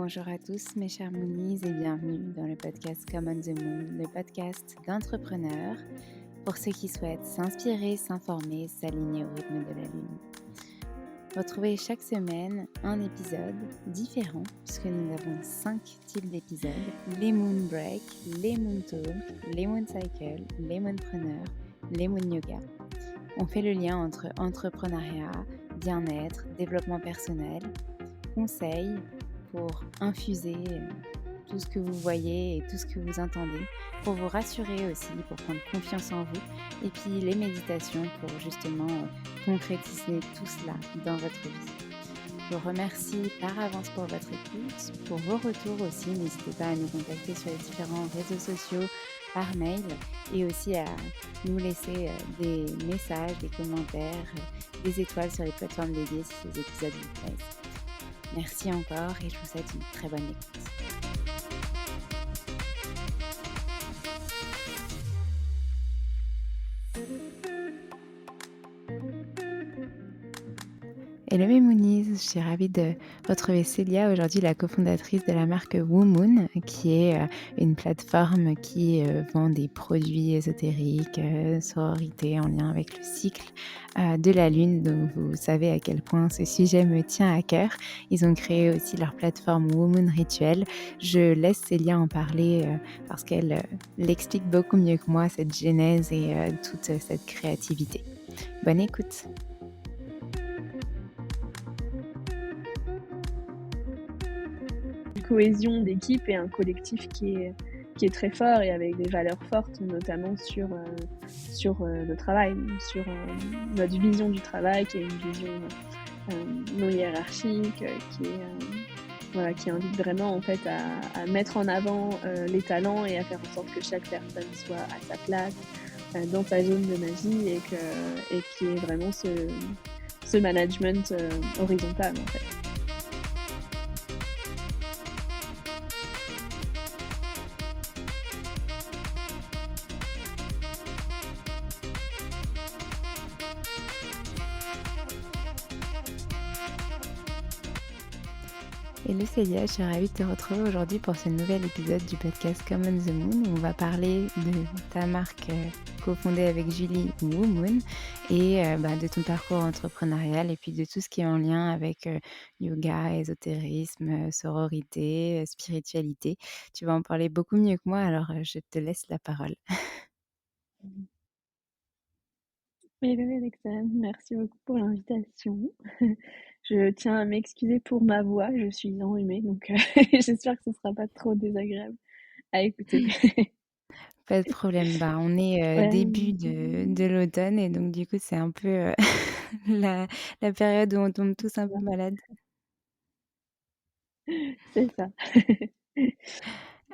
Bonjour à tous mes chers Moonies et bienvenue dans le podcast Come on the Moon, le podcast d'entrepreneurs pour ceux qui souhaitent s'inspirer, s'informer, s'aligner au rythme de la Lune. Retrouvez chaque semaine un épisode différent puisque nous avons 5 types d'épisodes, les Moon Break, les Moon Talk, les Moon Cycle, les Moonpreneurs, les Moon Yoga. On fait le lien entre entrepreneuriat, bien-être, développement personnel, conseils pour infuser tout ce que vous voyez et tout ce que vous entendez, pour vous rassurer aussi, pour prendre confiance en vous, et puis les méditations pour justement concrétiser tout cela dans votre vie. Je vous remercie par avance pour votre écoute, pour vos retours aussi. N'hésitez pas à nous contacter sur les différents réseaux sociaux, par mail, et aussi à nous laisser des messages, des commentaires, des étoiles sur les plateformes dédiées si ces épisodes vous plaisent. Merci encore et je vous souhaite une très bonne écoute. Hello mes Moonies, je suis ravie de retrouver Célia aujourd'hui, la cofondatrice de la marque WooMoon, qui est une plateforme qui vend des produits ésotériques, sororité en lien avec le cycle de la Lune. Donc vous savez à quel point ce sujet me tient à cœur. Ils ont créé aussi leur plateforme WooMoon Rituel. Je laisse Célia en parler parce qu'elle l'explique beaucoup mieux que moi, cette genèse et toute cette créativité. Bonne écoute. Cohésion d'équipe et un collectif qui est très fort et avec des valeurs fortes, notamment sur le travail, sur notre vision du travail, qui est une vision non hiérarchique, qui invite vraiment en fait à mettre en avant les talents et à faire en sorte que chaque personne soit à sa place dans sa zone de magie et qui est vraiment ce management horizontal en fait. Hello Célia, je suis ravie de te retrouver aujourd'hui pour ce nouvel épisode du podcast Come on the Moon où on va parler de ta marque cofondée avec Julie WooMoon et de ton parcours entrepreneurial et puis de tout ce qui est en lien avec yoga, ésotérisme, sororité, spiritualité. Tu vas en parler beaucoup mieux que moi, alors je te laisse la parole. Hello Alexandre, merci beaucoup pour l'invitation. Je tiens à m'excuser pour ma voix, je suis enrhumée, donc j'espère que ce sera pas trop désagréable à écouter. Pas de problème, on est début de l'automne et donc du coup c'est un peu la période où on tombe tous un peu malades. C'est ça.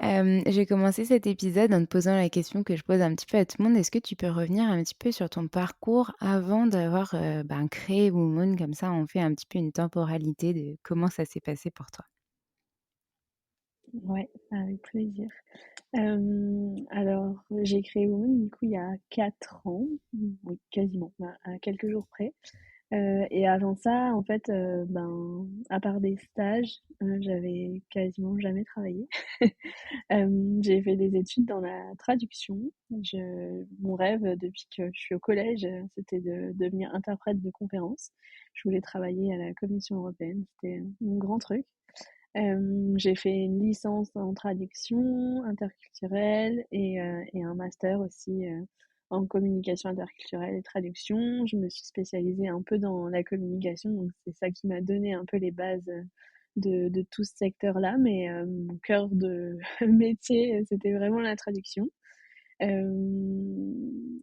Je vais commencer cet épisode en te posant la question que je pose un petit peu à tout le monde. Est-ce que tu peux revenir un petit peu sur ton parcours avant d'avoir, créé WooMoon? Comme ça, on fait un petit peu une temporalité de comment ça s'est passé pour toi. Ouais, avec plaisir. Alors, j'ai créé Woman, du coup, il y a 4 ans, oui, quasiment, à quelques jours près. Et avant ça, en fait, à part des stages, j'avais quasiment jamais travaillé. J'ai fait des études dans la traduction. Mon rêve depuis que je suis au collège, c'était de devenir interprète de conférences. Je voulais travailler à la Commission européenne, c'était mon grand truc. J'ai fait une licence en traduction interculturelle et un master aussi en communication interculturelle et traduction. Je me suis spécialisée un peu dans la communication, donc c'est ça qui m'a donné un peu les bases de tout ce secteur-là, mais mon cœur de métier, c'était vraiment la traduction.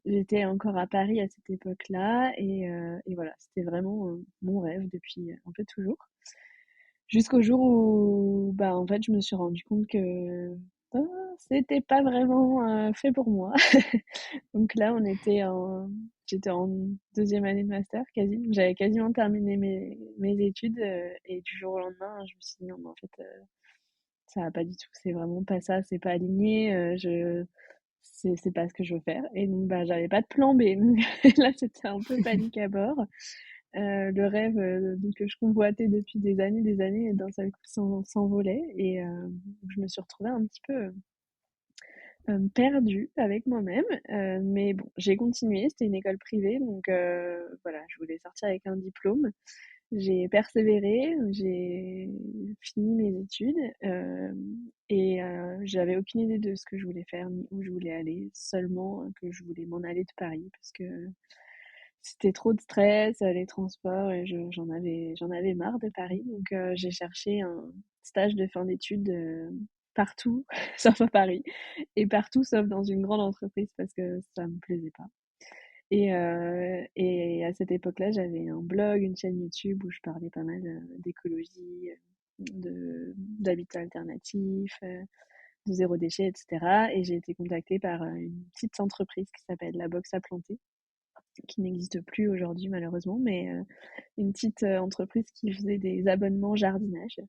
J'étais encore à Paris à cette époque-là et voilà, c'était vraiment mon rêve depuis un peu toujours. Jusqu'au jour où, en fait, je me suis rendu compte que bah, c'était pas vraiment fait pour moi. Donc là, j'étais en deuxième année de master, quasi. J'avais quasiment terminé mes études et du jour au lendemain, je me suis dit non, mais en fait, ça va pas du tout. C'est vraiment pas ça, c'est pas aligné. C'est pas ce que je veux faire. Et donc, j'avais pas de plan B. Donc là, c'était un peu panique à bord. le rêve que je convoitais depuis des années, d'un seul coup s'envolait. Et je me suis retrouvée un petit peu perdue avec moi-même. Mais bon, j'ai continué, c'était une école privée, donc voilà, je voulais sortir avec un diplôme. J'ai persévéré, j'ai fini mes études et j'avais aucune idée de ce que je voulais faire ni où je voulais aller, seulement que je voulais m'en aller de Paris parce que c'était trop de stress, les transports et j'en avais marre de Paris. Donc j'ai cherché un stage de fin d'études partout sauf à Paris et partout sauf dans une grande entreprise parce que ça me plaisait pas. Et à cette époque-là, j'avais un blog, une chaîne YouTube où je parlais pas mal d'écologie, d'habitat alternatif, de zéro déchet, etc. Et j'ai été contactée par une petite entreprise qui s'appelle La Box à Planter, qui n'existe plus aujourd'hui malheureusement, mais une petite entreprise qui faisait des abonnements jardinage,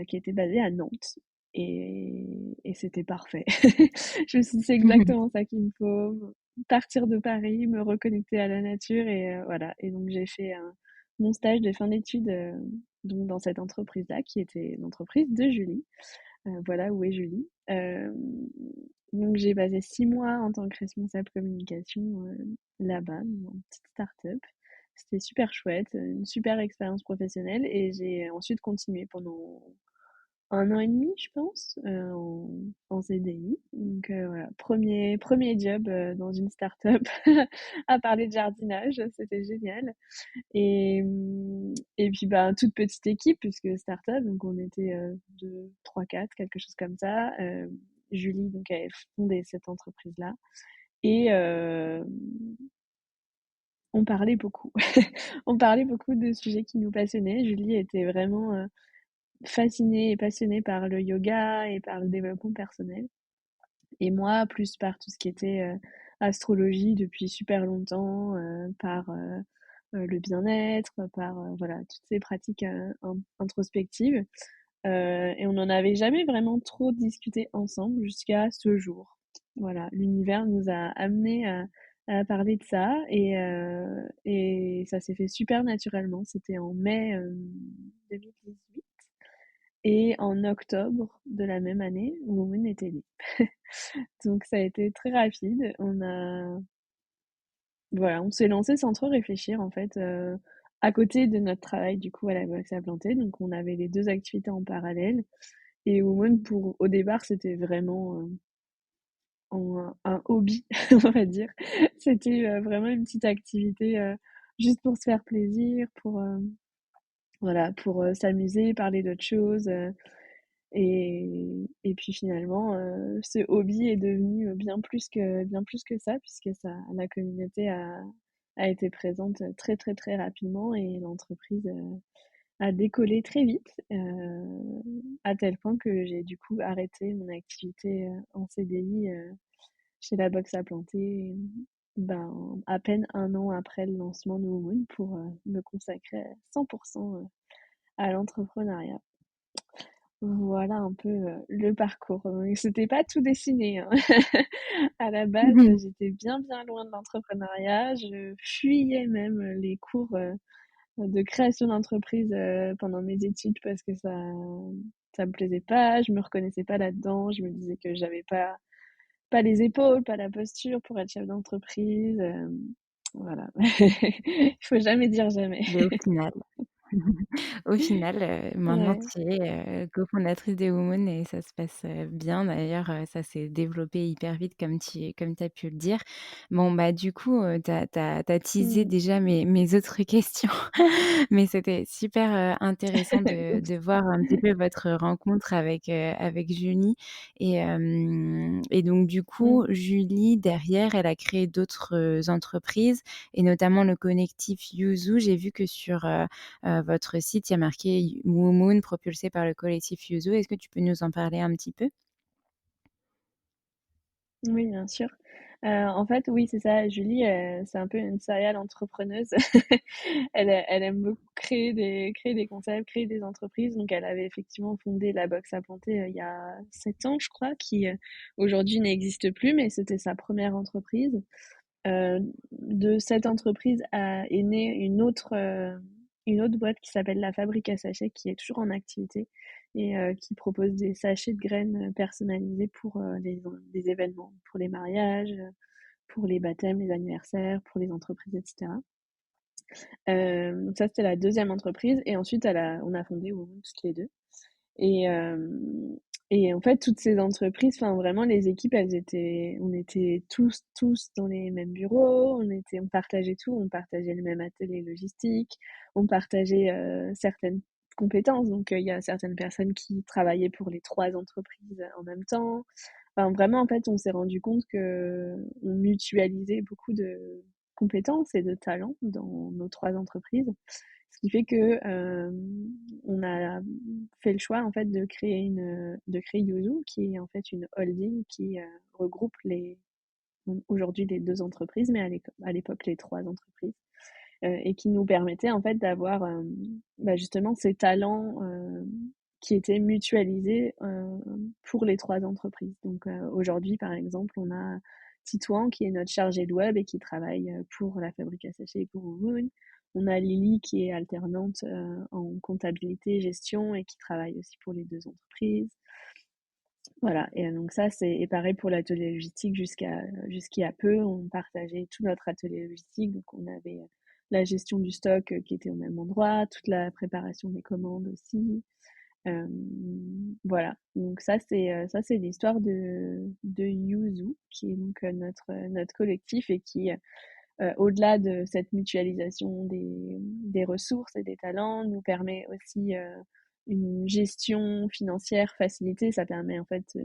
qui était basée à Nantes. Et c'était parfait. Je me suis dit, c'est exactement ça qu'il me faut. Partir de Paris, me reconnecter à la nature et voilà. Et donc j'ai fait mon stage de fin d'études donc dans cette entreprise-là, qui était l'entreprise de Julie. Voilà où est Julie. Donc j'ai passé 6 mois en tant que responsable communication là-bas, dans une petite start-up. C'était super chouette, une super expérience professionnelle et j'ai ensuite continué pendant 1 an et demi, je pense, en CDI. Donc voilà, premier job dans une start-up à parler de jardinage, c'était génial. Et puis bah, toute petite équipe, puisque start-up, donc on était 2, 3, 4, quelque chose comme ça. Julie donc avait fondé cette entreprise-là. Et on parlait beaucoup. On parlait beaucoup de sujets qui nous passionnaient. Julie était vraiment fascinée et passionnée par le yoga et par le développement personnel. Et moi, plus par tout ce qui était astrologie depuis super longtemps, par le bien-être, par voilà, toutes ces pratiques introspectives. Et on n'en avait jamais vraiment trop discuté ensemble jusqu'à ce jour. Voilà, l'univers nous a amenés à parler de ça et ça s'est fait super naturellement. C'était en mai 2018 et en octobre de la même année, Woman était née. Donc ça a été très rapide. Voilà, on s'est lancé sans trop réfléchir en fait, à côté de notre travail du coup à la boxe à planter. Donc on avait les 2 activités en parallèle et Woman pour au départ, c'était vraiment, un hobby, on va dire. C'était, vraiment une petite activité, juste pour se faire plaisir, pour, voilà, pour, s'amuser, parler d'autres choses, et puis finalement, ce hobby est devenu bien plus que ça, puisque ça, la communauté a été présente très très très rapidement et l'entreprise a décollé très vite, à tel point que j'ai du coup arrêté mon activité en CDI chez la boxe à planter, ben, à peine 1 an après le lancement de Womoon pour me consacrer à 100% à l'entrepreneuriat. Voilà un peu le parcours. Donc, c'était pas tout dessiné, hein. À la base, j'étais bien loin de l'entrepreneuriat. Je fuyais même les cours de création d'entreprise pendant mes études parce que ça me plaisait pas. Je me reconnaissais pas là-dedans. Je me disais que j'avais pas les épaules, pas la posture pour être chef d'entreprise. Voilà. Il faut jamais dire jamais. Mais au final au final, maintenant Ouais. tu es, cofondatrice de Womoon et ça se passe, bien. D'ailleurs, ça s'est développé hyper vite comme tu as pu le dire. Bon, bah, du coup, tu as teasé Mmh. déjà mes autres questions, mais c'était super, intéressant de Oups. voir un petit peu votre rencontre avec Julie et donc du Mmh. coup, Julie derrière, elle a créé d'autres, entreprises et notamment le collectif Yuzu. J'ai vu que sur, votre site, il y a marqué Womoon propulsé par le collectif Yuzu. Est-ce que tu peux nous en parler un petit peu? Oui, bien sûr. En fait, oui, c'est ça. Julie, c'est un peu une serial entrepreneuse. Elle aime beaucoup créer des concepts, créer des entreprises. Donc elle avait effectivement fondé la box à planter, il y a 7 ans, je crois, qui, aujourd'hui n'existe plus, mais c'était sa première entreprise. De cette entreprise est née une autre boîte qui s'appelle La Fabrique à Sachets, qui est toujours en activité et qui propose des sachets de graines personnalisés pour les événements, pour les mariages, pour les baptêmes, les anniversaires, pour les entreprises, etc. Donc ça, c'était la deuxième entreprise. Et ensuite, on a fondé Womoon toutes les deux. Et, et en fait, toutes ces entreprises, enfin vraiment, les équipes, on était tous dans les mêmes bureaux, on partageait tout, on partageait le même atelier logistique, on partageait certaines compétences. Donc, il y a certaines personnes qui travaillaient pour les trois entreprises en même temps. Enfin, vraiment, en fait, on s'est rendu compte que on mutualisait beaucoup de compétences et de talents dans nos trois entreprises. Ce qui fait que on a fait le choix en fait de créer Yuzu, qui est en fait une holding qui regroupe aujourd'hui les deux entreprises, mais à l'époque les trois entreprises, et qui nous permettait en fait d'avoir justement ces talents qui étaient mutualisés pour les trois entreprises. Donc aujourd'hui, par exemple, on a Titouan qui est notre chargé de web et qui travaille pour la Fabrique à sachets et pour Moon. On a Lily qui est alternante en comptabilité et gestion et qui travaille aussi pour les deux entreprises. Voilà, et donc ça, c'est pareil pour l'atelier logistique jusqu'il y a peu, on partageait tout notre atelier logistique, donc on avait la gestion du stock qui était au même endroit, toute la préparation des commandes aussi. Euh, voilà, donc ça c'est l'histoire de Yuzu, qui est donc notre collectif et qui, au-delà de cette mutualisation des ressources et des talents, nous permet aussi une gestion financière facilitée. Ça permet en fait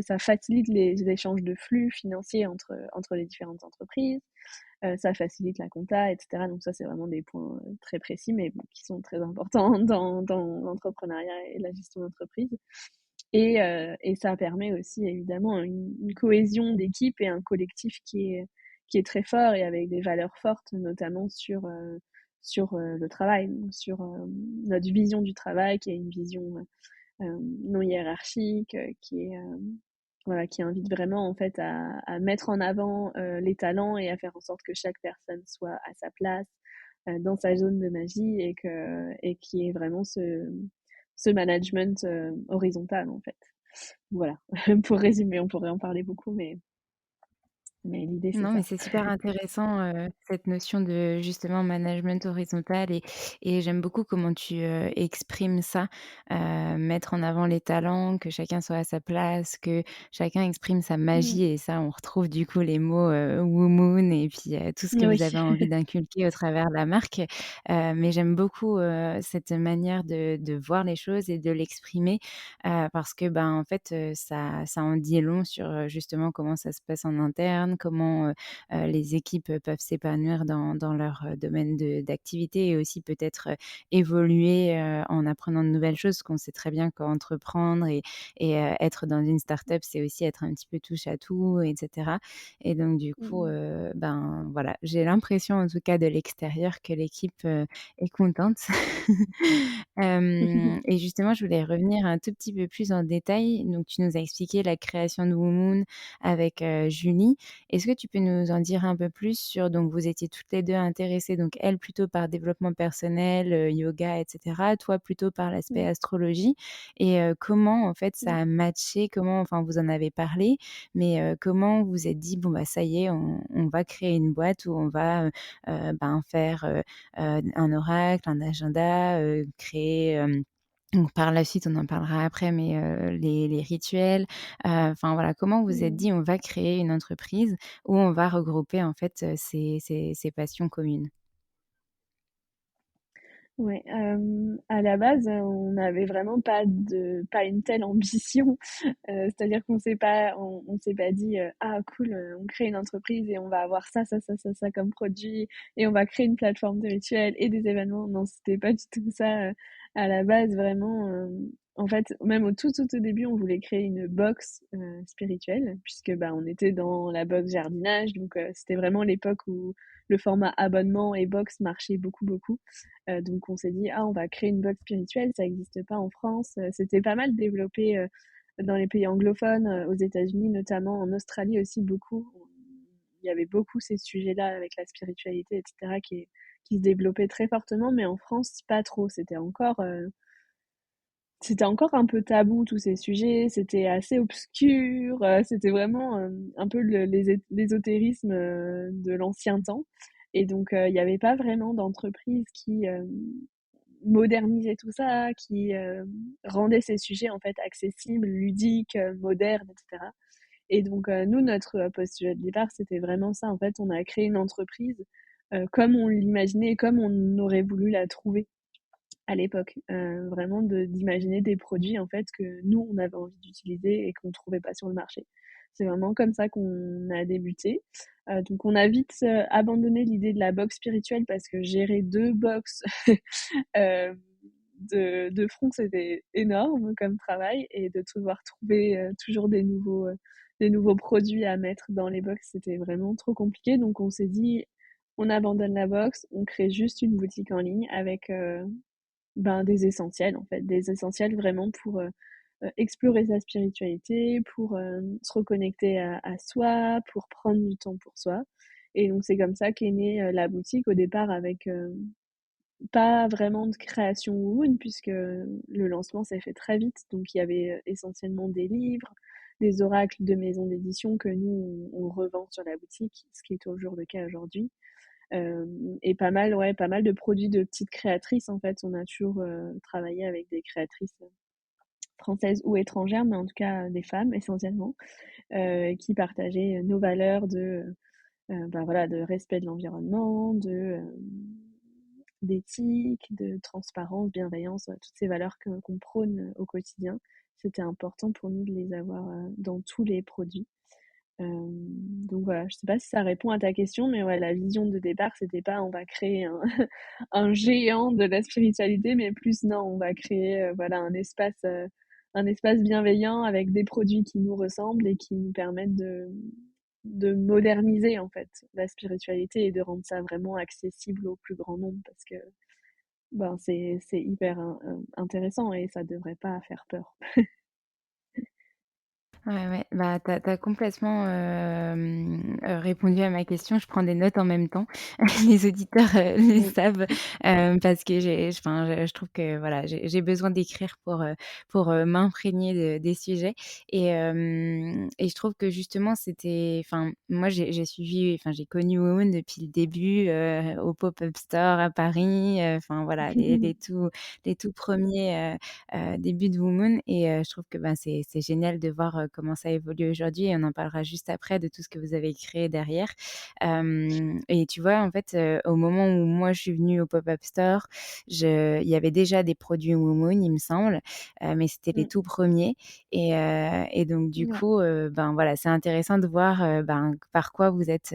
ça facilite les échanges de flux financiers entre les différentes entreprises. Ça facilite la compta, etc. Donc ça, c'est vraiment des points très précis, mais bon, qui sont très importants dans l'entrepreneuriat et la gestion d'entreprise. Et ça permet aussi évidemment une cohésion d'équipe et un collectif qui est très fort et avec des valeurs fortes, notamment sur le travail, sur notre vision du travail, qui est une vision non hiérarchique, voilà, qui invite vraiment en fait à mettre en avant les talents et à faire en sorte que chaque personne soit à sa place dans sa zone de magie et qui est vraiment ce management horizontal en fait. Voilà, pour résumer, on pourrait en parler beaucoup, mais l'idée c'est Non, mais ça. c'est super intéressant, cette notion de justement management horizontal et j'aime beaucoup comment tu, exprimes ça, mettre en avant les talents, que chacun soit à sa place, que chacun exprime sa Mmh. magie et ça, on retrouve du coup les mots, Womoon et puis, tout ce que Oui. vous avez envie d'inculquer au travers de la marque. Mais j'aime beaucoup, cette manière de voir les choses et de l'exprimer, parce que, ben, en fait, ça en dit long sur, justement comment ça se passe en interne, comment, les équipes, peuvent s'épanouir dans leur, domaine d'activité et aussi peut-être, évoluer, en apprenant de nouvelles choses. Parce qu'on sait très bien qu'entreprendre et être dans une start-up, c'est aussi être un petit peu touche à tout et cetera et donc du coup, Mmh. ben, voilà, j'ai l'impression en tout cas de l'extérieur que l'équipe, est contente. Et justement, je voulais revenir un tout petit peu plus en détail. Donc tu nous as expliqué la création de Womoon avec, Julie. Est-ce que tu peux nous en dire un peu plus sur donc vous étiez toutes les 2 intéressées, donc elle plutôt par développement personnel, yoga et cetera, toi plutôt par l'aspect Mmh. astrologie et comment en fait ça Mmh. a matché? Comment enfin vous en avez parlé, mais comment vous vous êtes dit: «Bon bah ça y est, on va créer une boîte où on va, ben faire, un oracle, un agenda, créer, donc par la suite, on en parlera après, mais les rituels, enfin voilà, comment vous vous êtes Mmh. dit: «On va créer une entreprise où on va regrouper en fait, ces passions communes»? Ouais, à la base, on n'avait vraiment pas une telle ambition. C'est-à-dire qu'on s'est pas dit, «Ah cool, on crée une entreprise et on va avoir ça comme produit et on va créer une plateforme de rituels et des événements». Non, c'était pas du tout ça, à la base vraiment, en fait, même au tout début, on voulait créer une box, spirituelle puisque, bah, on était dans la box jardinage donc c'était vraiment l'époque où le format abonnement et box marchait beaucoup, beaucoup. Donc on s'est dit: «Ah, on va créer une box spirituelle», ça n'existe pas en France. C'était pas mal développé dans les pays anglophones, aux États-Unis notamment, en Australie aussi beaucoup. il y avait beaucoup ces sujets-là avec la spiritualité, et cetera, qui se développaient très fortement, mais en France, pas trop. C'était encore un peu tabou tous ces sujets, c'était assez obscur, c'était vraiment, un peu l'ésotérisme, de l'ancien temps et donc il y avait pas vraiment d'entreprise qui, modernisaient tout ça, qui, rendaient ces sujets, en fait, accessibles, ludiques, modernes et cetera et donc nous, notre, postulat de départ, c'était vraiment ça. En fait, on a créé une entreprise, comme on l'imaginait et comme on aurait voulu la trouver à l'époque, vraiment d'imaginer des produits, en fait, que nous, on avait envie d'utiliser et qu'on trouvait pas sur le marché. C'est vraiment comme ça qu'on a débuté. Donc on a vite, abandonné l'idée de la box spirituelle parce que gérer 2 box, hem, de front, c'était énorme comme travail et de devoir trouver, toujours des nouveaux produits à mettre dans les box, c'était vraiment trop compliqué. Donc on s'est dit: «On abandonne la box, on crée juste une boutique en ligne avec, ben, des essentiels en fait, des essentiels vraiment pour, explorer sa spiritualité, pour, se reconnecter à soi, pour prendre du temps pour soi et donc c'est comme ça qu'est née, la boutique au départ avec, pas vraiment de création Woon puisque le lancement s'est fait très vite, donc il y avait, essentiellement des livres, des oracles de maisons d'édition que nous on revend sur la boutique, ce qui est toujours le cas aujourd'hui. Et pas mal, ouais, pas mal de produits de petites créatrices, en fait. On a toujours, travaillé avec des créatrices, françaises ou étrangères, mais en tout cas, des femmes essentiellement, qui partageaient, nos valeurs de, bah, voilà, de respect de l'environnement, d'éthique, de transparence, bienveillance, toutes ces valeurs que qu'on prône, au quotidien. C'était important pour nous de les avoir, dans tous les produits. Donc voilà, je sais pas si ça répond à ta question, mais ouais, la vision de départ, c'était pas: «On va créer un un géant de la spiritualité», mais plus: «Non, on va créer, voilà, un espace bienveillant avec des produits qui nous ressemblent et qui nous permettent de moderniser, en fait, la spiritualité et de rendre ça vraiment accessible au plus grand nombre» parce que, ben, c'est hyper intéressant et ça devrait pas faire peur. Ouais, ouais, bah, tu as complètement, répondu à ma question. Je prends des notes en même temps. Les auditeurs, le Oui. savent, parce que je trouve que voilà, j'ai besoin d'écrire pour, m'imprégner des sujets et je trouve que justement moi j'ai suivi j'ai connu Woon depuis le début, au pop-up store à Paris, voilà les tout premiers, début de Woon et je trouve que, c'est génial de voir, comment ça évolue aujourd'hui et on en parlera juste après de tout ce que vous avez créé derrière. Et tu vois, en fait, au moment où moi je suis venue au pop-up store, je il y avait déjà des produits Woon, il me semble, mais c'était les Mmh. tout premiers et donc du Ouais. coup, voilà, c'est intéressant de voir, par quoi vous êtes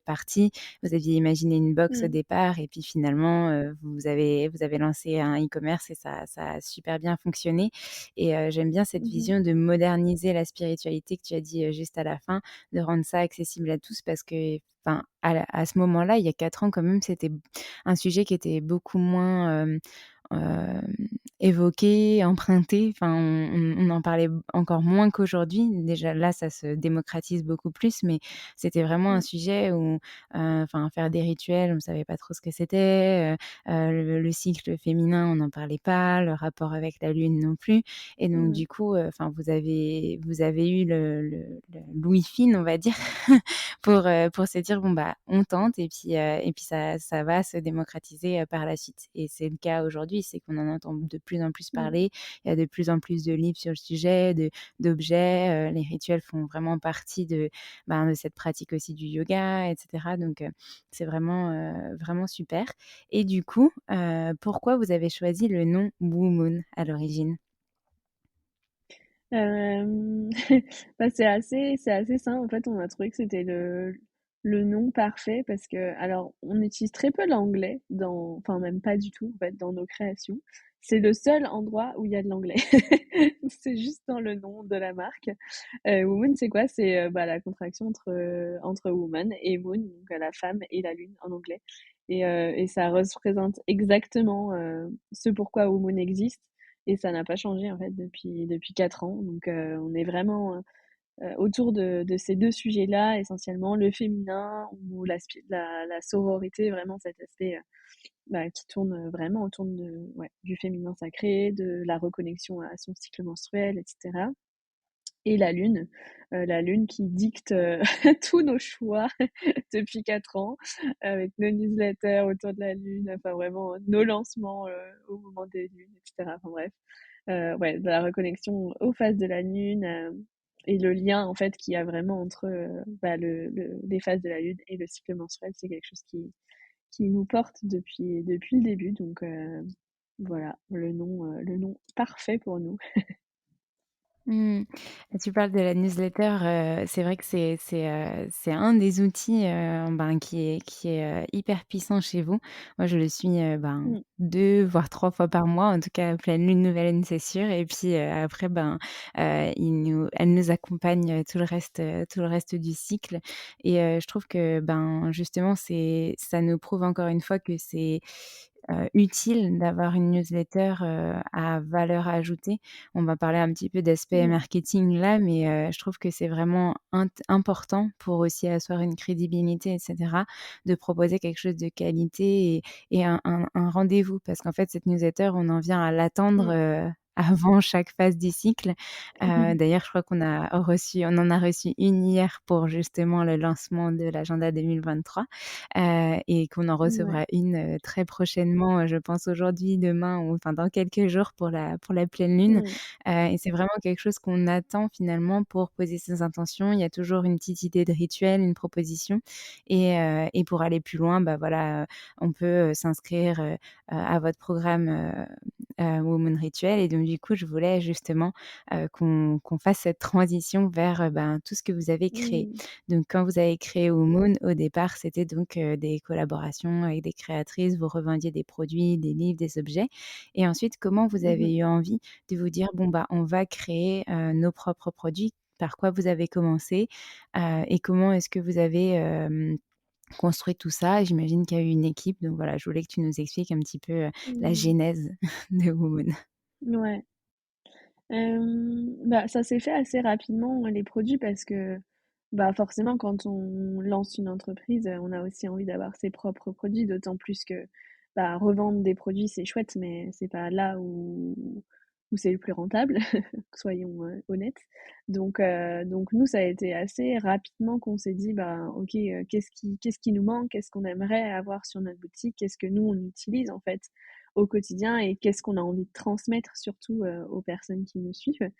partis. Vous aviez imaginé une box au Mmh. départ et puis finalement, vous avez lancé un e-commerce et ça a super bien fonctionné et j'aime bien cette Mmh mh. vision de moderniser la spiritualité que tu as dit, juste à la fin, de rendre ça accessible à tous parce que, à ce moment-là, il y a 4 ans quand même, c'était un sujet qui était beaucoup moins, hem, évoqué, emprunté. On en parlait encore moins qu'aujourd'hui. Déjà là, ça se démocratise beaucoup plus, mais c'était vraiment un Mmh. sujet où, faire des rituels, on ne savait pas trop ce que c'était, le cycle féminin, on n'en parlait pas, le rapport avec la lune non plus et donc Mmh. du coup, vous avez eu le l'ouïe fine, on va dire, pour se dire: «Bon, bah, on tente et puis ça va se démocratiser, par la suite» et c'est le cas aujourd'hui, c'est qu'on en entend de plus en plus Mmh. parler. Il y a de plus en plus de livres sur le sujet, d'objets, les rituels font vraiment partie de cette pratique aussi du yoga et cetera donc c'est vraiment, vraiment super et du coup, pourquoi vous avez choisi le nom Blue Moon à l'origine? Hem, bah, c'est assez simple. En fait, on a trouvé que c'était le nom parfait parce que alors, on utilise très peu l'anglais enfin, même pas du tout, en fait, dans nos créations. C'est le seul endroit où il y a de l'anglais. C'est juste dans le nom de la marque. Woman, c'est quoi? C'est, bah, la contraction entre woman et moon, donc la femme et la lune en anglais et ça représente exactement, ce pourquoi Woman existe et ça n'a pas changé en fait depuis 4 ans donc on est vraiment, autour de ces deux sujets-là, essentiellement le féminin ou la sororité, vraiment cet aspect qui tourne vraiment autour du féminin sacré, de la reconnexion à son cycle menstruel, etc. Et la lune qui dicte tous nos choix depuis 4 ans, avec nos newsletters autour de la lune, enfin vraiment nos lancements au moment des lunes, etc. Enfin bref, ouais, de la reconnexion aux phases de la lune et le lien en fait qu'il y a vraiment entre les phases de la lune et le cycle menstruel, c'est quelque chose qui nous porte depuis le début. Donc voilà, le nom parfait pour nous. Mmh. Tu parles de la newsletter, c'est vrai que c'est un des outils, qui est hyper puissant chez vous. Moi, je le suis, 2 voire 3 fois par mois, en tout cas, pleine lune, nouvelle lune, c'est sûr et puis, après, elle nous accompagne, tout le reste du cycle et je trouve que, justement, ça nous prouve encore une fois que c'est, utile d'avoir une newsletter, à valeur ajoutée. On va parler un petit peu d'aspect Mmh. marketing là, mais je trouve que c'est vraiment important pour aussi asseoir une crédibilité et cetera, de proposer quelque chose de qualité et un rendez-vous. Parce qu'en fait, cette newsletter, on en vient à l'attendre, Mmh. avant chaque phase du cycle. D'ailleurs, je crois on en a reçu une hier pour justement le lancement de l'agenda 2023, et qu'on en Ouais. recevra une, très prochainement, je pense aujourd'hui, demain ou enfin dans quelques jours pour la pleine lune. Mmh. Et c'est vraiment quelque chose qu'on attend finalement pour poser ses intentions. Il y a toujours une petite idée de rituel, une proposition et pour aller plus loin, voilà, on peut, s'inscrire, à votre programme, Woman Rituel et donc du coup, je voulais justement, qu'on fasse cette transition vers, tout ce que vous avez créé. Mmh. Donc quand vous avez créé Womoon, au départ, c'était donc, des collaborations avec des créatrices, vous revendiez des produits, des livres, des objets et ensuite comment vous Mmh mh. avez eu envie de vous dire: «Bon, on va créer, nos propres produits»? Par quoi vous avez commencé? Et comment est-ce que vous avez, construit tout ça? J'imagine qu'il y a eu une équipe, donc voilà, je voulais que tu nous expliques un petit peu, la Mmh. genèse de Womoon. Ouais. Ça s'est fait assez rapidement, les produits, parce que, forcément, quand on lance une entreprise, on a aussi envie d'avoir ses propres produits, d'autant plus que, revendre des produits, c'est chouette, mais c'est pas là où c'est le plus rentable, soyons, honnêtes. Donc nous, ça a été assez rapidement qu'on s'est dit: «Bah, OK, qu'est-ce qui nous manque? Qu'est-ce qu'on aimerait avoir sur notre boutique? Qu'est-ce que nous, on utilise, en fait, au quotidien et qu'est-ce qu'on a envie de transmettre surtout, aux personnes qui nous suivent?»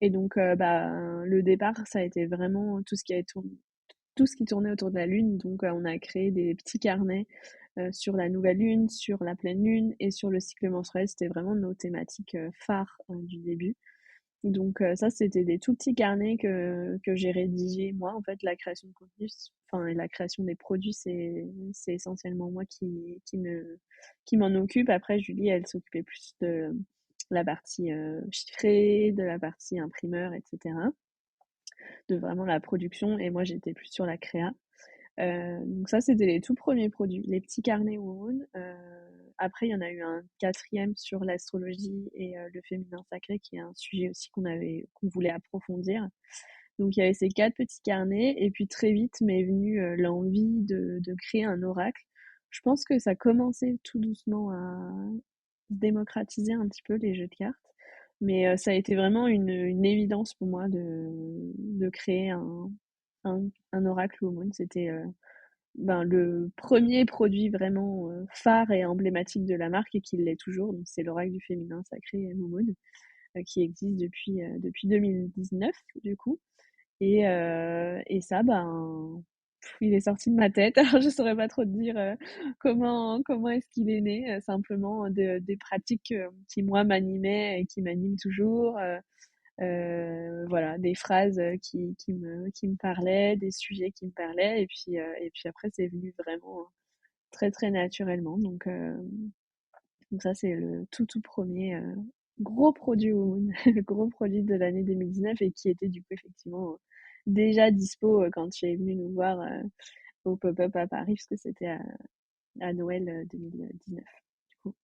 Et donc le départ, ça a été vraiment tout ce qui tournait autour de la lune. Donc on a créé des petits carnets, sur la nouvelle lune, sur la pleine lune et sur le cycle menstruel. C'était vraiment nos thématiques, phares, du début. Donc ça, c'était des tout petits carnets que j'ai rédigés moi. En fait, la création de contenu, la création des produits, c'est essentiellement moi qui m'en occupe. Après, Julie, elle s'occupait plus de la partie, chiffrée, de la partie imprimeur, et cetera, de vraiment la production, et moi, j'étais plus sur la créa. Donc ça, c'était les tout premiers produits, les petits carnets Wowoon. Après, il y en a eu un quatrième sur l'astrologie et le féminin sacré, qui est un sujet aussi qu'on voulait approfondir. Donc il y avait ces 4 petits carnets et puis très vite m'est venue, l'envie de créer un oracle. Je pense que ça commençait tout doucement à démocratiser un petit peu les jeux de cartes, mais ça a été vraiment une évidence pour moi de créer un oracle Wowoon. C'était, le premier produit vraiment, phare et emblématique de la marque, et qui l'est toujours. Donc c'est l'oracle du féminin sacré Wowoon, qui existe depuis 2019 du coup. Et ça, il est sorti de ma tête. Alors je saurais pas trop te dire, comment est-ce qu'il est né, simplement des pratiques, qui moi m'animaient et qui m'animent toujours, voilà, des phrases, qui me parlaient, des sujets qui me parlaient, et puis après c'est venu vraiment très, très naturellement. Donc ça, c'est le tout premier gros produit Woon, le gros produit de l'année 2019, et qui était du coup effectivement déjà dispo quand tu es venu nous voir au pop-up à Paris, parce que c'était à Noël 2019 du coup.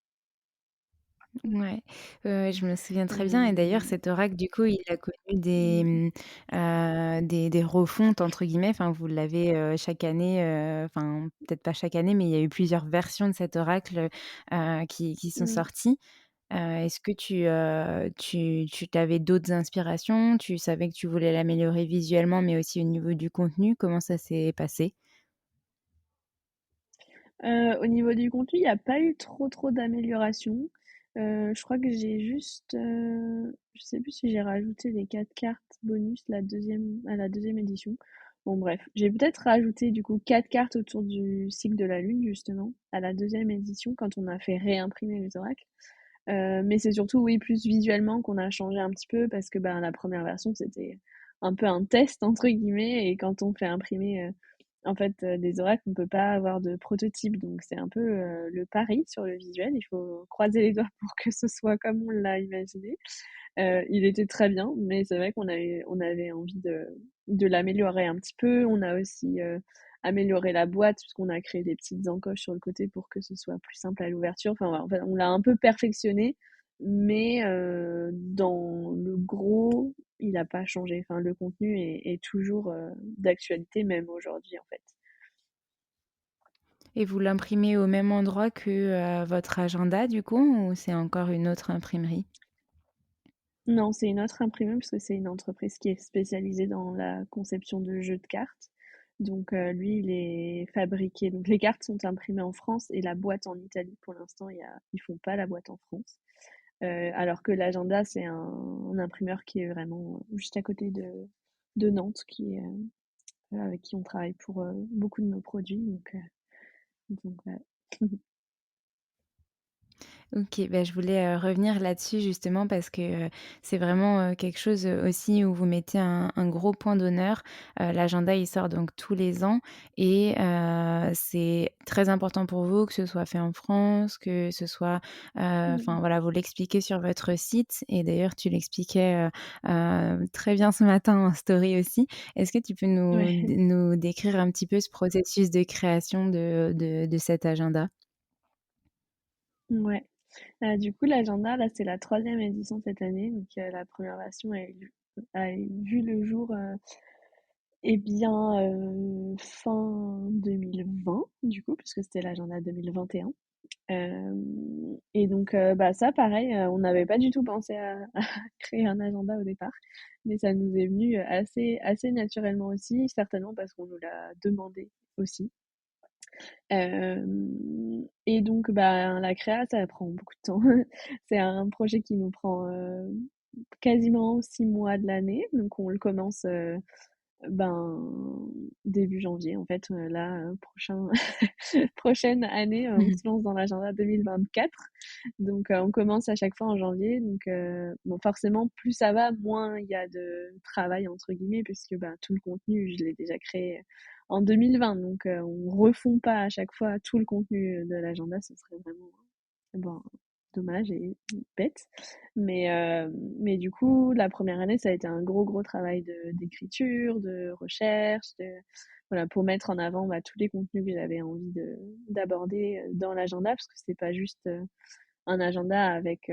Ouais, je me souviens très bien et d'ailleurs Hem, cet oracle du coup, il a connu des, des «refontes» entre guillemets, enfin vous l'avez, chaque année, enfin peut-être pas chaque année, mais il y a eu plusieurs versions de cet oracle, qui sont oui. sorties. Est-ce que tu avais d'autres inspirations? Tu savais que tu voulais l'améliorer visuellement, mais aussi au niveau du contenu? Comment ça s'est passé? Au niveau du contenu, il y a pas eu trop d'améliorations. Je crois que j'ai juste, je sais plus si j'ai rajouté les 4 cartes bonus à la deuxième édition. Bon bref, j'ai peut-être rajouté du coup 4 cartes autour du cycle de la lune justement, à la deuxième édition quand on a fait réimprimer les oracles. Mais c'est surtout, oui, plus visuellement qu'on a changé un petit peu parce que, ben, la première version, c'était un peu un «test» entre guillemets et quand on fait imprimer, en fait, des oracles, on peut pas avoir de prototype donc c'est un peu, le pari sur le visuel. Il faut croiser les doigts pour que ce soit comme on l'a imaginé. Il était très bien, mais c'est vrai qu'on avait envie de l'améliorer un petit peu. On a aussi, amélioré la boîte puisqu'on a créé des petites encoches sur le côté pour que ce soit plus simple à l'ouverture. Enfin, voilà, en fait, on l'a un peu perfectionné, mais dans le gros, il a pas changé. Enfin, le contenu est toujours, d'actualité, même aujourd'hui, en fait. Et vous l'imprimez au même endroit que, votre agenda du coup ou c'est encore une autre imprimerie? Non, c'est une autre imprimeur parce que c'est une entreprise qui est spécialisée dans la conception de jeux de cartes. Donc lui, il est fabriqué. Donc les cartes sont imprimées en France et la boîte en Italie. Pour l'instant, ils font pas la boîte en France. Alors que l'agenda, c'est un imprimeur qui est vraiment juste à côté de Nantes, avec qui on travaille pour beaucoup de nos produits. Donc voilà. OK, bah, je voulais, revenir là-dessus justement parce que, c'est vraiment, quelque chose, aussi où vous mettez un gros point d'honneur. L'agenda, il sort donc tous les ans et c'est très important pour vous que ce soit fait en France, que ce soit, enfin voilà, vous l'expliquez sur votre site et d'ailleurs tu l'expliquais, très bien ce matin en story aussi. Est-ce que tu peux Ouais, nous décrire un petit peu ce processus de création de cet agenda? ouais. Du coup, l'agenda, là, c'est la troisième édition cette année. Donc, la première version a vu le jour, eh bien, fin 2020, du coup, puisque c'était l'agenda 2021. Et donc, bah, ça, pareil, on n'avait pas du tout pensé à, à créer un agenda au départ, mais ça nous est venu assez naturellement aussi, certainement parce qu'on nous l'a demandé aussi. Et donc, bah, la créa, ça prend beaucoup de temps. C'est un projet qui nous prend quasiment 6 mois de l'année. Donc, on le commence ben, début janvier. En fait, là, prochaine année, on se lance dans l'agenda 2024. Donc, on commence à chaque fois en janvier. Donc, bon, forcément, plus ça va, moins il y a de travail, entre guillemets, puisque bah, tout le contenu, je l'ai déjà créé en 2020. Donc, on refond pas à chaque fois tout le contenu de l'agenda. Ce serait vraiment bon, dommage et bête. Mais, mais du coup, la première année, ça a été un gros travail d'écriture, de recherche, voilà, pour mettre en avant bah, tous les contenus que j'avais envie d'aborder dans l'agenda, parce que c'est pas juste un agenda avec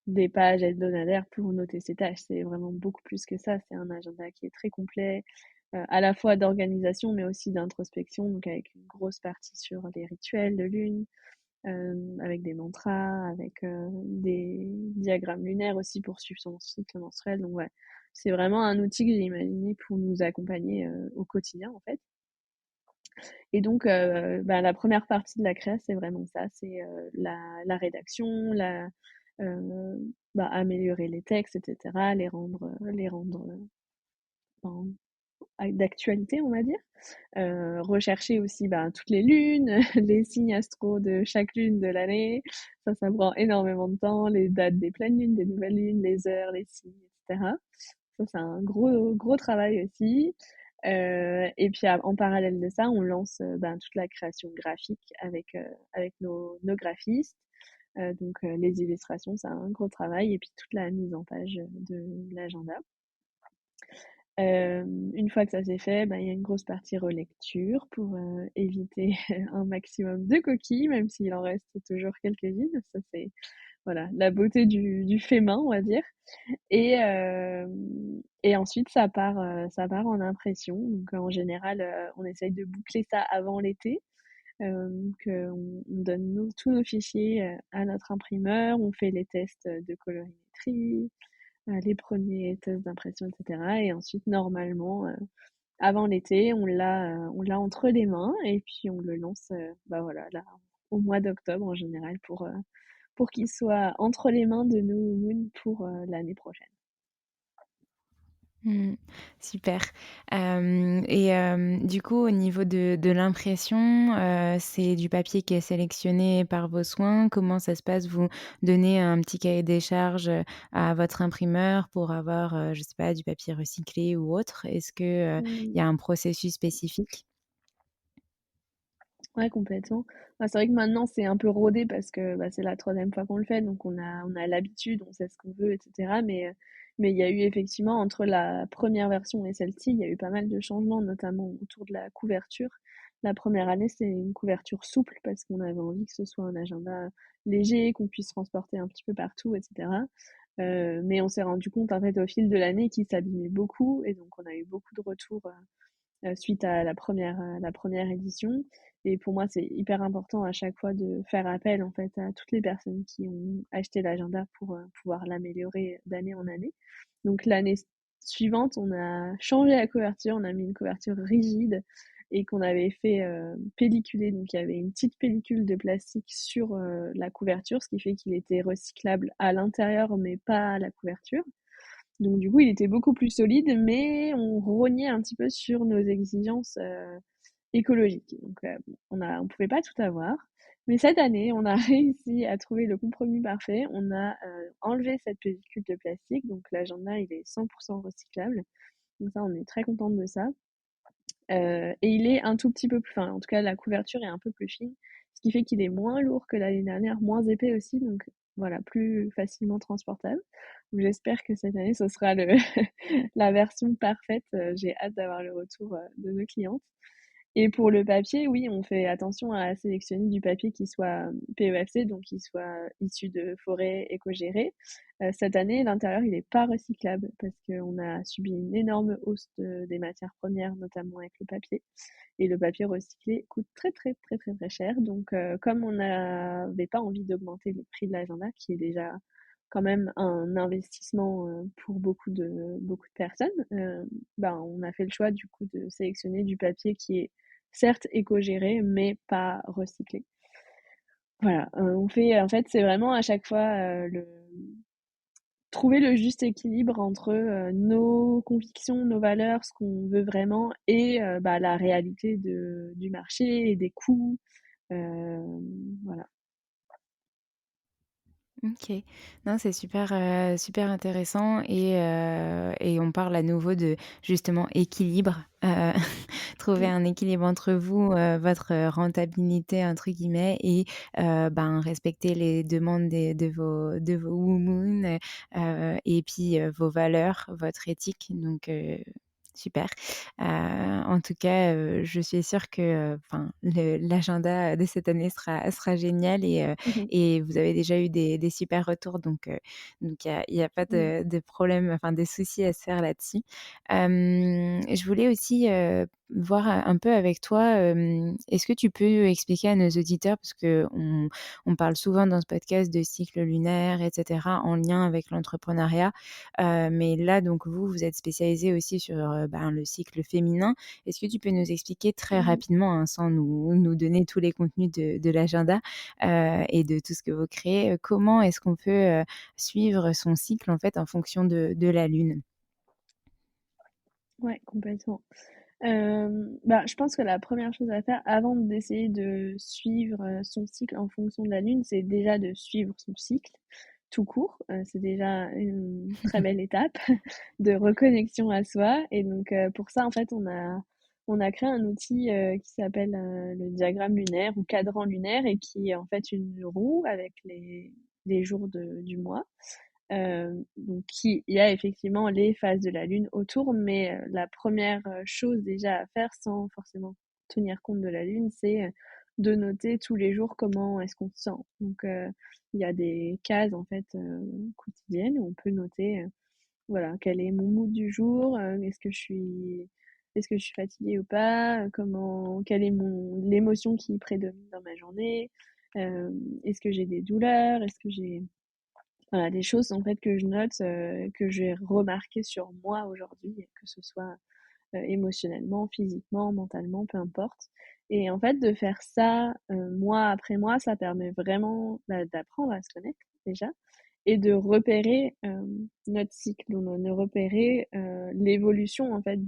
des pages hebdomadaires pour noter ses tâches. C'est vraiment beaucoup plus que ça. C'est un agenda qui est très complet, à la fois d'organisation, mais aussi d'introspection, donc avec une grosse partie sur les rituels de lune, avec des mantras, avec des diagrammes lunaires aussi pour suivre son cycle menstruel. Donc ouais, c'est vraiment un outil que j'ai imaginé pour nous accompagner au quotidien en fait. Et donc, bah, la première partie de la créa, c'est vraiment ça, c'est la rédaction, bah, améliorer les textes, etc., les rendre ben, d'actualité, on va dire. Rechercher aussi ben, toutes les lunes, les signes astro de chaque lune de l'année. Ça prend énormément de temps. Les dates des pleines lunes, des nouvelles lunes, les heures, les signes, etc. Ça, c'est un gros travail aussi. Et puis en parallèle de ça, on lance ben, toute la création graphique avec nos graphistes. Donc les illustrations, c'est un gros travail. Et puis toute la mise en page de l'agenda. Une fois que ça c'est fait, bah, il y a une grosse partie relecture pour, éviter un maximum de coquilles, même s'il en reste toujours quelques-unes. Ça, voilà, la beauté du fait main, on va dire. Et ensuite ça part en impression. Donc en général, on essaye de boucler ça avant l'été, qu'on on donne tous nos fichiers, à notre imprimeur, on fait les tests, de colorimétrie, les premiers tests d'impression et cetera et ensuite normalement, avant l'été, on l'a entre les mains et puis on le lance, bah, voilà, là, au mois d'octobre en général pour qu'il soit entre les mains de nos Moon pour, l'année prochaine. Mmh. Super. Du coup, au niveau de l'impression, c'est du papier qui est sélectionné par vos soins? Comment ça se passe? Vous donnez un petit cahier des charges, à votre imprimeur pour avoir, je sais pas, du papier recyclé ou autre? Est-ce que, Mmh. il y a un processus spécifique? Ouais, complètement. Bah, c'est vrai que maintenant, c'est un peu rodé parce que, bah, c'est la troisième fois qu'on le fait, donc on a l'habitude, on sait ce qu'on veut et cetera. Mais il y a eu effectivement entre la première version et celle-ci, il y a eu pas mal de changements, notamment autour de la couverture. La première année, c'était une couverture souple parce qu'on avait envie que ce soit un agenda léger, qu'on puisse transporter un petit peu partout et cetera. Mais on s'est rendu compte, en fait, au fil de l'année qu'il s'abîmait beaucoup et donc on a eu beaucoup de retours, suite à la première édition. Et pour moi, c'est hyper important à chaque fois de faire appel en fait à toutes les personnes qui ont acheté l'agenda pour pouvoir l'améliorer d'année en année. Donc l'année suivante, on a changé la couverture, on a mis une couverture rigide et qu'on avait fait pelliculer. Donc il y avait une petite pellicule de plastique sur la couverture, ce qui fait qu'il était recyclable à l'intérieur mais pas à la couverture. Donc du coup, il était beaucoup plus solide, mais on rognait un petit peu sur nos exigences écologiques. Donc bon, on pouvait pas tout avoir. Mais cette année, on a réussi à trouver le compromis parfait. On a enlevé cette pellicule de plastique, donc l'agenda il est 100% recyclable. Donc ça, on est très contente de ça. Et il est un tout petit peu plus fin. En tout cas, la couverture est un peu plus fine, ce qui fait qu'il est moins lourd que l'année dernière, moins épais aussi, donc voilà, plus facilement transportable. Donc j'espère que cette année, ce sera la version parfaite. J'ai hâte d'avoir le retour de nos clientes. Et pour le papier, oui, on fait attention à sélectionner du papier qui soit PEFC, donc qui soit issu de forêts éco-gérées. Cette année, l'intérieur, il est pas recyclable parce qu'on a subi une énorme hausse des matières premières, notamment avec le papier. Et le papier recyclé coûte très, très, très, très, très cher. Donc, comme on n'avait pas envie d'augmenter le prix de l'agenda, qui est déjà quand même un investissement pour beaucoup de personnes, ben, on a fait le choix du coup de sélectionner du papier qui est certes éco-géré, mais pas recyclé. Voilà, on fait, en fait, c'est vraiment à chaque fois trouver le juste équilibre entre nos convictions, nos valeurs, ce qu'on veut vraiment, et bah, la réalité du marché et des coûts. Euh, voilà. OK. Non, c'est super, super intéressant et on parle à nouveau de, justement, équilibre, trouver Mm, un équilibre entre vous, votre «rentabilité» entre guillemets et ben, respecter les demandes de vos woumoun, et puis, vos valeurs, votre éthique donc super. En tout cas, je suis sûre que, enfin, l'agenda de cette année sera génial mhm, et vous avez déjà eu des super retours donc il y a pas mm, de problème, enfin, de soucis à se faire là-dessus. Je voulais aussi, voir un peu avec toi, est-ce que tu peux expliquer à nos auditeurs parce qu'on parle souvent dans ce podcast de cycle lunaire et cetera en lien avec l'entrepreneuriat, mais là donc vous, vous êtes spécialisé aussi sur, ben, le cycle féminin. Est-ce que tu peux nous expliquer très mm. rapidement, hein, sans nous donner tous les contenus de l'agenda, et de tout ce que vous créez, comment est-ce qu'on peut, suivre son cycle en fait en fonction de la lune? Ouais, complètement. Bah, je pense que la première chose à faire avant d'essayer de suivre son cycle en fonction de la lune, c'est déjà de suivre son cycle tout court. C'est déjà une très belle étape de reconnexion à soi. Et donc pour ça, en fait, on a créé un outil qui s'appelle le diagramme lunaire ou cadran lunaire et qui est en fait une roue avec les jours du mois. Donc il y a effectivement les phases de la lune autour, mais la première chose déjà à faire sans forcément tenir compte de la lune, c'est de noter tous les jours comment est-ce qu'on se sent. Donc, il y a des cases en fait quotidiennes où on peut noter voilà, quel est mon mood du jour, est-ce que je suis fatiguée ou pas, quelle est l'émotion qui prédomine dans ma journée, est-ce que j'ai des douleurs, est-ce que j'ai voilà, des choses en fait que je note, que j'ai remarquées sur moi aujourd'hui, que ce soit émotionnellement, physiquement, mentalement, peu importe. Et en fait, de faire ça mois après mois, ça permet vraiment d'apprendre à se connaître déjà et de repérer notre cycle, donc de repérer l'évolution en fait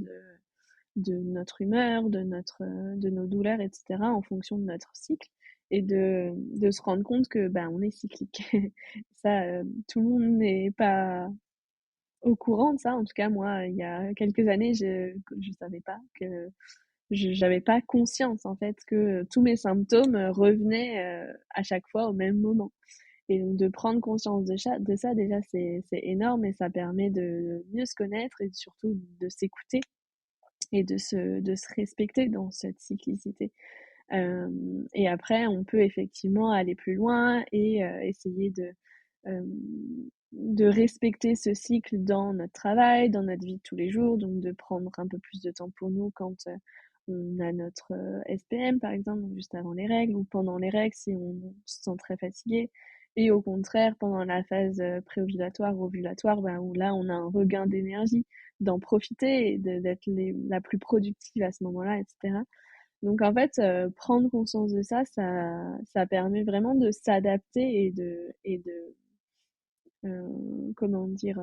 de notre humeur, de nos douleurs, etc. en fonction de notre cycle et de se rendre compte que ben on est cyclique. Ça, tout le monde n'est pas au courant de ça. En tout cas, moi, il y a quelques années, je savais pas que j'avais pas conscience en fait que tous mes symptômes revenaient à chaque fois au même moment. Et donc de prendre conscience de ça déjà, c'est énorme et ça permet de mieux se connaître et surtout de s'écouter et de se respecter dans cette cyclicité. Et après, on peut effectivement aller plus loin et essayer euh, de respecter ce cycle dans notre travail, dans notre vie de tous les jours, donc de prendre un peu plus de temps pour nous quand on a notre SPM, par exemple, donc juste avant les règles, ou pendant les règles si on se sent très fatigué. Et au contraire, pendant la phase préovulatoire ou ovulatoire, ben, où là, on a un regain d'énergie, d'en profiter et d'être la plus productive à ce moment-là, etc. Donc en fait, prendre conscience de ça, ça permet vraiment de s'adapter comment dire,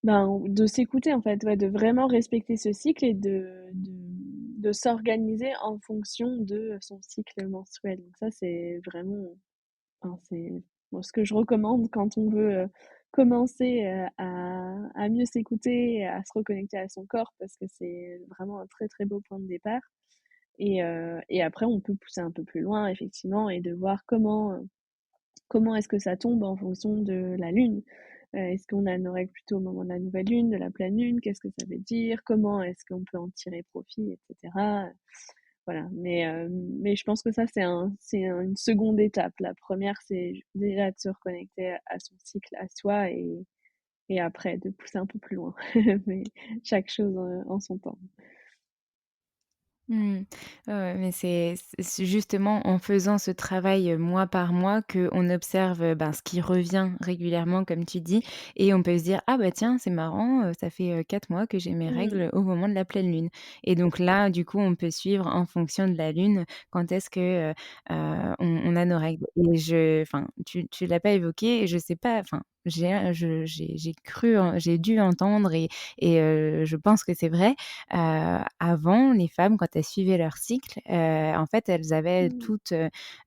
ben, de s'écouter en fait, ouais, de vraiment respecter ce cycle et de s'organiser en fonction de son cycle menstruel. Donc ça, c'est vraiment, enfin, c'est moi ce que je recommande quand on veut commencer à mieux s'écouter, et à se reconnecter à son corps, parce que c'est vraiment un très très beau point de départ. Et après, on peut pousser un peu plus loin, effectivement, et de voir comment est-ce que ça tombe en fonction de la lune. Est-ce qu'on a nos règles plutôt au moment de la nouvelle lune, de la pleine lune? Qu'est-ce que ça veut dire? Comment est-ce qu'on peut en tirer profit, etc. Voilà. Mais je pense que ça, une seconde étape. La première, c'est déjà de se reconnecter à son cycle, à soi, et après de pousser un peu plus loin. Mais chaque chose en son temps. Mmh. Ouais, ouais, mais c'est justement en faisant ce travail, mois par mois qu'on observe, ben, ce qui revient régulièrement comme tu dis et on peut se dire: «Ah bah tiens, c'est marrant, ça fait, 4 mois que j'ai mes Mmh. règles au moment de la pleine lune» et donc là, du coup, on peut suivre en fonction de la lune quand est-ce que, on a nos règles et enfin, tu l'as pas évoqué et je sais pas, enfin, j'ai cru en j'ai dû entendre et je pense que c'est vrai. Avant, les femmes, quand elles suivaient leur cycle, en fait, elles avaient Mmh. toutes,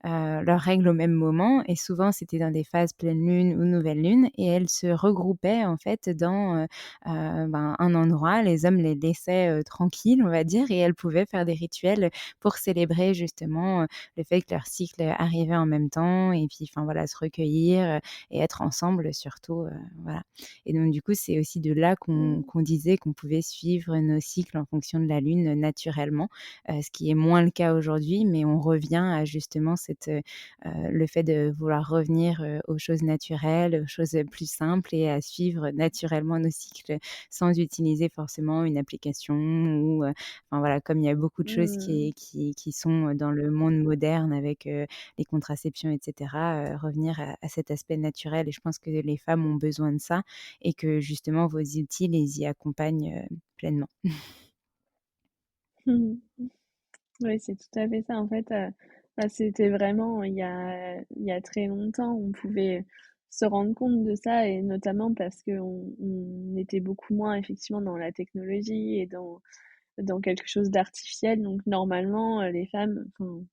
leurs règles au même moment et souvent, c'était dans des phases pleine lune ou nouvelle lune et elles se regroupaient, en fait, dans, ben, un endroit. Les hommes les laissaient, tranquilles, on va dire et elles pouvaient faire des rituels pour célébrer justement, le fait que leur cycle arrivait en même temps et puis, enfin, voilà, se recueillir, et être ensemble surtout, voilà. Et donc du coup, c'est aussi de là Mmh. qu'on disait qu'on pouvait suivre nos cycles en fonction de la lune, naturellement, ce qui est moins le cas aujourd'hui, mais on revient à justement le fait de vouloir revenir, aux choses naturelles, aux choses, plus simples et à suivre naturellement nos cycles sans utiliser forcément une application ou, enfin voilà, comme il y a beaucoup de choses Mmh. qui sont dans le monde moderne avec, les contraceptions et cetera, revenir à cet aspect naturel et je pense que les femmes ont besoin de ça et que justement vos outils les y accompagnent, pleinement. Mmh. Oui, c'est tout à fait ça. En fait, bah, c'était vraiment il y a très longtemps, on pouvait se rendre compte de ça et notamment parce qu'on était beaucoup moins effectivement dans la technologie et dans quelque chose d'artificiel. Donc normalement, les femmes, enfin,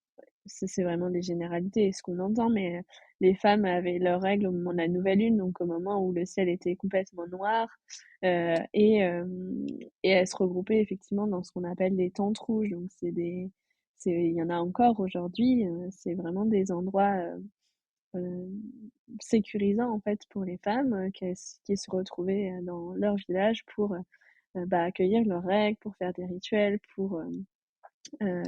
c'est vraiment des généralités et ce qu'on entend, mais les femmes avaient leurs règles au moment de la nouvelle lune, donc au moment où le ciel était complètement noir, heu et hem et elles se regroupaient effectivement dans ce qu'on appelle des tentes rouges. Donc il y en a encore aujourd'hui, c'est vraiment des endroits, heu, sécurisants en fait pour les femmes, qui se retrouvaient, dans leur village pour, bah, accueillir leurs règles, pour faire des rituels, heu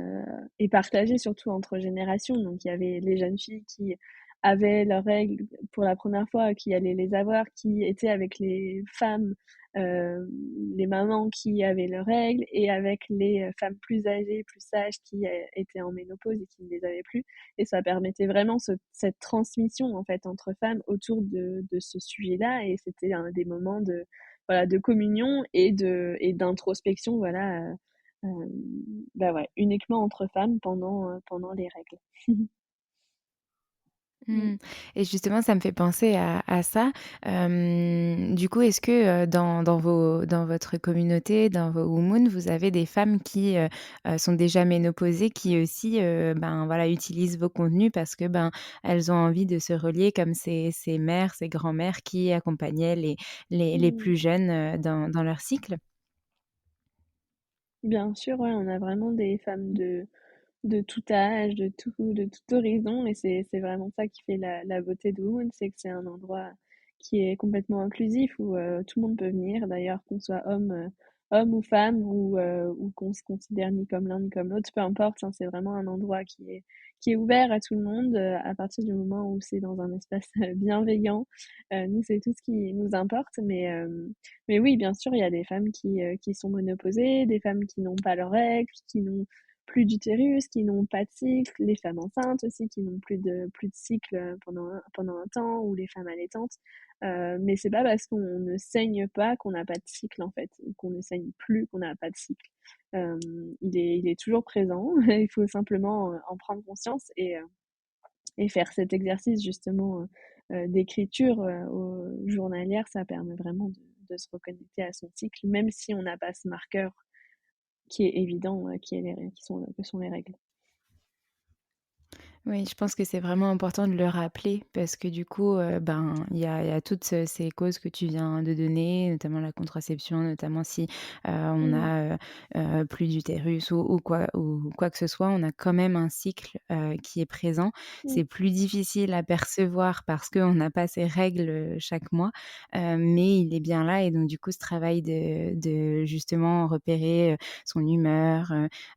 et partagé surtout entre générations. Donc il y avait les jeunes filles qui avaient leurs règles pour la première fois, qui allaient les avoir, qui étaient avec les femmes, heu, les mamans qui avaient leurs règles et avec les, femmes plus âgées, plus sages qui, étaient en ménopause et qui ne les avaient plus et ça permettait vraiment cette transmission, en fait, entre femmes autour de ce sujet-là et c'était un des moments de, voilà, de communion et d'introspection, voilà, bah, ouais, uniquement entre femmes pendant les règles. Mmh. Mmh. Et justement, ça me fait penser à ça. Du coup, est-ce que, dans votre communauté, dans vos Wumun, vous avez des femmes qui, sont déjà ménopausées, qui aussi, ben, voilà, utilisent vos contenus parce que, ben, elles ont envie de se relier comme ces mères, ces grand-mères qui accompagnaient les Mmh. plus jeunes, dans leur cycle? Bien sûr, ouais, on a vraiment des femmes de tout âge, de tout horizon et c'est vraiment ça qui fait la beauté de Wood, c'est que c'est un endroit qui est complètement inclusif où, tout le monde peut venir d'ailleurs qu'on soit homme ou femme ou qu'on se considère ni comme l'un ni comme l'autre, peu importe, hein, c'est vraiment un endroit qui est ouvert à tout le monde, à partir du moment où c'est dans un espace, bienveillant. Nous, c'est tout ce qui nous importe mais oui, bien sûr, il y a des femmes qui sont ménopausées, des femmes qui n'ont pas leurs règles, qui n'ont plus d'utérus, qui n'ont pas de cycle, les femmes enceintes aussi qui n'ont plus de cycle pendant un temps, ou les femmes allaitantes. Mais c'est pas parce qu'on ne saigne pas qu'on n'a pas de cycle en fait, ou qu'on ne saigne plus qu'on n'a pas de cycle. Euh, il est toujours présent, il faut simplement en prendre conscience et faire cet exercice justement d'écriture journalière, ça permet vraiment de se reconnecter à son cycle, même si on n'a pas ce marqueur qui est évident, que sont les règles. Oui, je pense que c'est vraiment important de le rappeler parce que du coup, ben, il y a toutes ces causes que tu viens de donner, notamment la contraception, notamment si, on Mmh, a, plus d'utérus ou quoi que ce soit, on a quand même un cycle, qui est présent. mmh, C'est plus difficile à percevoir parce qu'on n'a pas ces règles, chaque mois, mais il est bien là et donc du coup, ce travail de justement repérer, son humeur,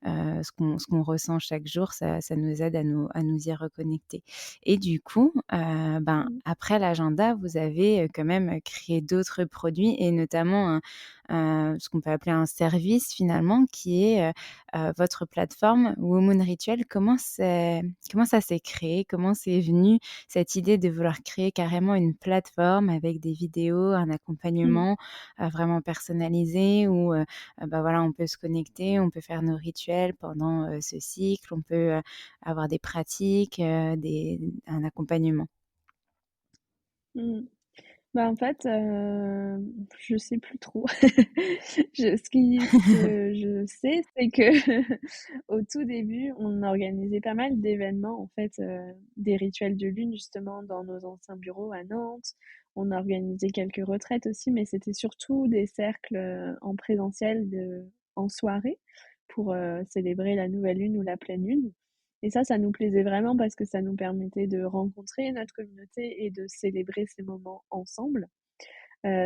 ce qu'on ressent chaque jour, ça nous aide à nous y reconnecter et du coup, ben, mmh, après l'agenda, vous avez, quand même, créé d'autres produits et notamment ce qu'on peut appeler un service finalement qui est, votre plateforme Woman Ritual. Comment ça s'est créé? Comment c'est venu cette idée de vouloir créer carrément une plateforme avec des vidéos, un mmh, accompagnement, vraiment personnalisé où, bah, voilà, on peut se connecter, on peut faire nos rituels pendant, ce cycle, on peut, avoir des pratiques, un accompagnement. mmh. Bah, en fait, je sais plus trop. Ce que je sais, c'est que au tout début, on organisait pas mal d'événements, en fait, des rituels de lune justement dans nos anciens bureaux à Nantes. On organisait quelques retraites aussi, mais c'était surtout des cercles, en présentiel en soirée pour, célébrer la nouvelle lune ou la pleine lune et ça nous plaisait vraiment parce que ça nous permettait de rencontrer notre communauté et de célébrer ces moments ensemble.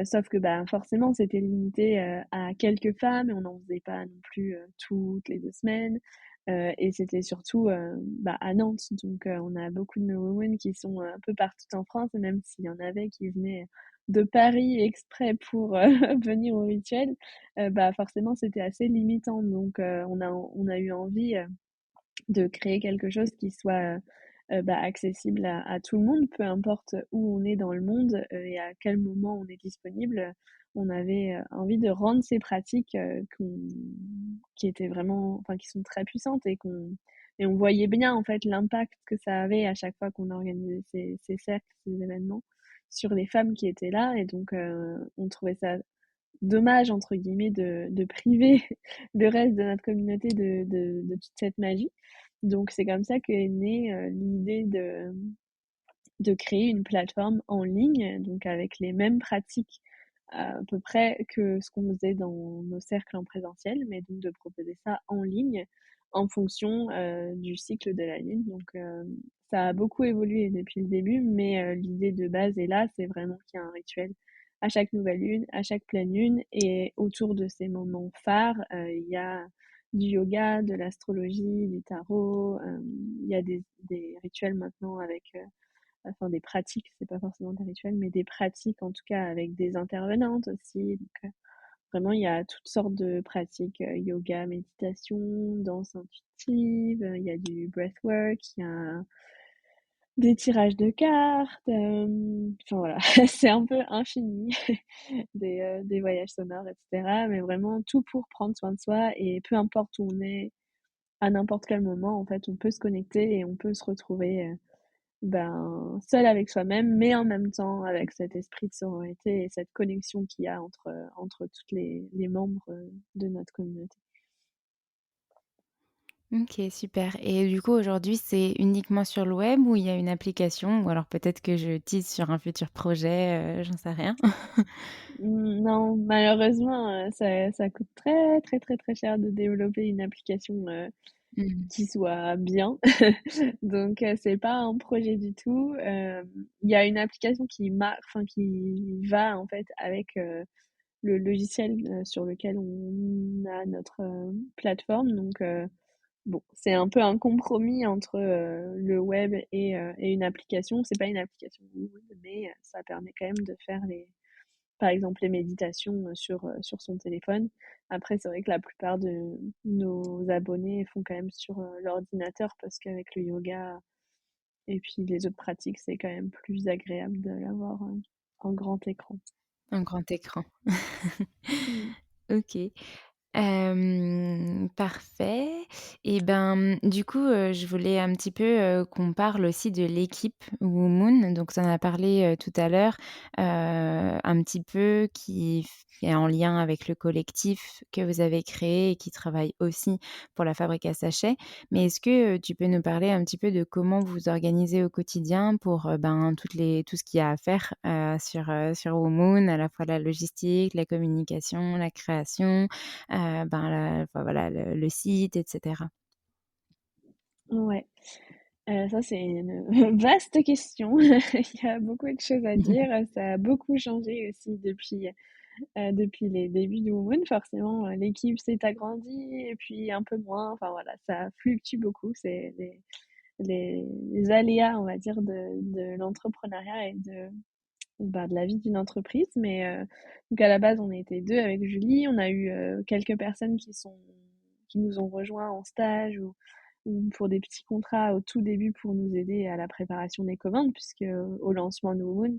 Sauf que, bah, forcément, c'était limité, à quelques femmes et on n'en faisait pas non plus, toutes les 2 semaines, et c'était surtout, bah, à Nantes. Donc, on a beaucoup de nos women qui sont, un peu partout en France et même s'il y en avait qui venaient de Paris exprès pour, venir au rituel, bah, forcément, c'était assez limitant. Donc, on a eu envie, de créer quelque chose qui soit, bah, accessible à tout le monde, peu importe où on est dans le monde, et à quel moment on est disponible. On avait, envie de rendre ces pratiques, qui étaient vraiment enfin, qui sont très puissantes et on voyait bien, en fait, l'impact que ça avait à chaque fois qu'on organisait ces cercles, ces événements sur les femmes qui étaient là et donc on trouvait ça «dommage» entre guillemets de priver le reste de notre communauté de toute cette magie. Donc c'est comme ça qu'est née, l'idée de créer une plateforme en ligne, donc avec les mêmes pratiques à peu près que ce qu'on faisait dans nos cercles en présentiel, mais donc de proposer ça en ligne en fonction, du cycle de la lune. Donc ça a beaucoup évolué depuis le début, mais l'idée de base est là, c'est vraiment qu'il y a un rituel à chaque nouvelle lune, à chaque pleine lune et autour de ces moments phares, il y a du yoga, de l'astrologie, du tarot. Il y a des rituels maintenant avec, enfin des pratiques, c'est pas forcément des rituels, mais des pratiques en tout cas avec des intervenantes aussi. Donc, vraiment, il y a toutes sortes de pratiques, yoga, méditation, danse intuitive, il y a du breathwork, il y a des tirages de cartes, enfin voilà, c'est un peu infini, des voyages sonores, et cetera. Mais vraiment tout pour prendre soin de soi et peu importe où on est, à n'importe quel moment, en fait, on peut se connecter et on peut se retrouver, ben, seul avec soi-même, mais en même temps avec cet esprit de sororité et cette connexion qu'il y a entre toutes les membres, de notre communauté. OK, super et du coup, aujourd'hui, c'est uniquement sur le web ou il y a une application? Ou alors peut-être que je tease sur un futur projet, j'en sais rien. Non, malheureusement, ça coûte très, très, très, très cher de développer une application, Mmh. qui soit bien. Donc, c'est pas un projet du tout. Il y a une application qui va en fait avec, le logiciel, sur lequel on a notre, plateforme. Donc, bon, c'est un peu un compromis entre, le web et une application. C'est pas une application Moon, mais, ça permet quand même de faire par exemple les méditations, sur son téléphone. Après, c'est vrai que la plupart de nos abonnés font quand même sur, l'ordinateur parce qu'avec le yoga et puis les autres pratiques, c'est quand même plus agréable de l'avoir, en grand écran. Un grand écran. Mmh. OK. Parfait et ben, du coup, je voulais un petit peu, qu'on parle aussi de l'équipe Womoon. Donc tu en as parlé, tout à l'heure, un petit peu qui est en lien avec le collectif que vous avez créé et qui travaille aussi pour la fabrique à sachets. Mais est-ce que, tu peux nous parler un petit peu de comment vous vous organisez au quotidien pour, ben, tout ce qu'il y a à faire, sur Womoon, à la fois la logistique, la communication, la création, ben, enfin voilà, le site et cetera. Ouais, ça c'est une vaste question. Il y a beaucoup de choses à dire. Ça a beaucoup changé aussi depuis les débuts de Womoon. Forcément, l'équipe s'est agrandie et puis un peu moins. Enfin voilà, ça fluctue beaucoup. C'est les aléas, on va dire, de l'entrepreneuriat et de la vie d'une entreprise. Mais donc à la base, on était 2 avec Julie. On a eu, quelques personnes qui nous ont rejoints en stage ou pour des petits contrats au tout début pour nous aider à la préparation des commandes puisque, au lancement de Womoon,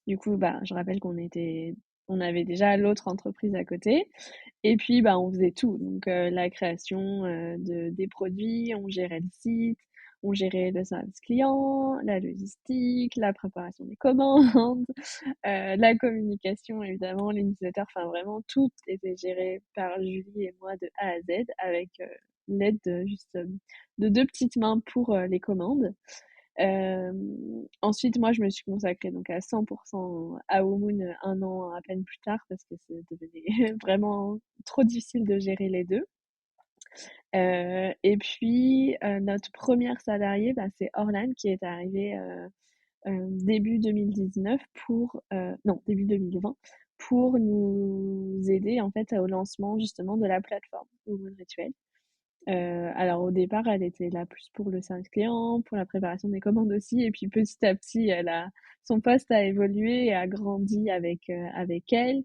du coup, bah, je rappelle on avait déjà l'autre entreprise à côté et puis, bah, on faisait tout. Donc, la création, des produits, on gérait le site, on gérait le service client, la logistique, la préparation des commandes, la communication évidemment, les newsletters, enfin vraiment tout était géré par Julie et moi de A à Z avec, l'aide de juste, de 2 petites mains pour, les commandes. Ensuite, moi, je me suis consacrée donc à 100 à Womoon, 1 an à peine plus tard parce que ça devenait vraiment trop difficile de gérer les 2. Et puis, notre première salariée, bah, c'est Orlan qui est arrivée, début 2019 non, début 2020 pour nous aider en fait au lancement justement de la plateforme Womoon Rituel. Alors au départ, elle était là plus pour le service client, pour la préparation des commandes aussi et puis petit à petit, son poste a évolué et a grandi avec elle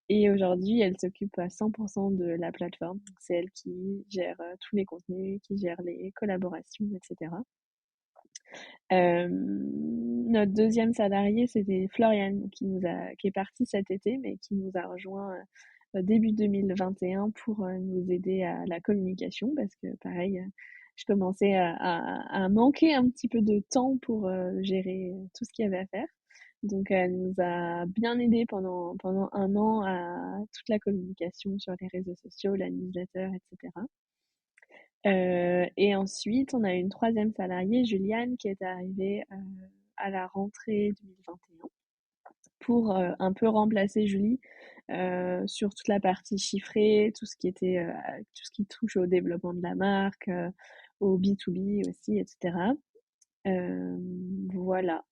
et aujourd'hui, elle s'occupe à 100 de la plateforme. Donc c'est elle qui gère, tous les contenus, qui gère les collaborations et cetera. Notre deuxième salarié, c'était Floriane qui est partie cet été, mais qui nous a rejoint début 2021 pour nous aider à la communication parce que pareil, je commençais à manquer un petit peu de temps pour gérer tout ce qu'il y avait à faire. Donc elle nous a bien aidé pendant 1 an à toute la communication sur les réseaux sociaux, la newsletter, etc. Et ensuite, on a une troisième salariée, Juliane, qui est arrivée, à la rentrée 2021 pour, un peu remplacer Julie, sur toute la partie chiffrée, tout ce qui touche au développement de la marque, au B2B aussi et cetera. Voilà.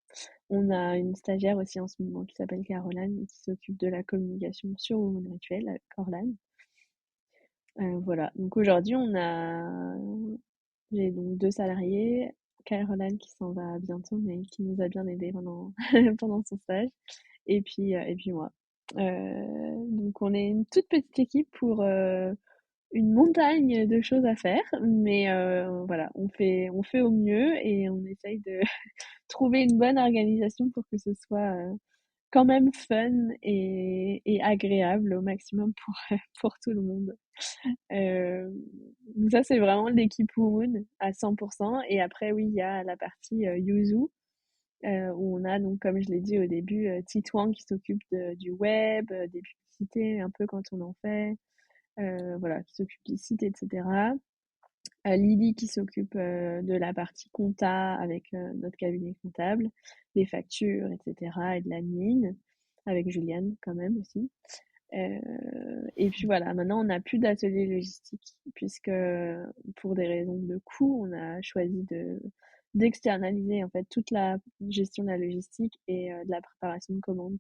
On a une stagiaire aussi en ce moment qui s'appelle Caroline et qui s'occupe de la communication sur Women Rituel avec Orlan. Voilà, donc aujourd'hui j'ai donc 2 salariés, Caroline qui s'en va bientôt, mais qui nous a bien aidés pendant pendant son stage et puis moi. Donc on est une toute petite équipe pour, une montagne de choses à faire, mais voilà, on fait au mieux et on essaye de trouver une bonne organisation pour que ce soit, quand même fun et agréable au maximum pour, pour tout le monde. Donc ça, c'est vraiment l'équipe Womoon à 100 et après oui, il y a la partie, Yuzu, où on a donc comme je l'ai dit au début, Titouan qui s'occupe du web, des publicités un peu quand on en fait, voilà, qui s'occupe du site et cetera. Lydie qui s'occupe, de la partie compta avec, notre cabinet comptable, des factures et cetera et de l'admin, avec Juliane quand même aussi. Et puis voilà, maintenant on n'a plus d'atelier logistique puisque pour des raisons de coût, on a choisi d'externaliser en fait toute la gestion de la logistique et de la préparation de commandes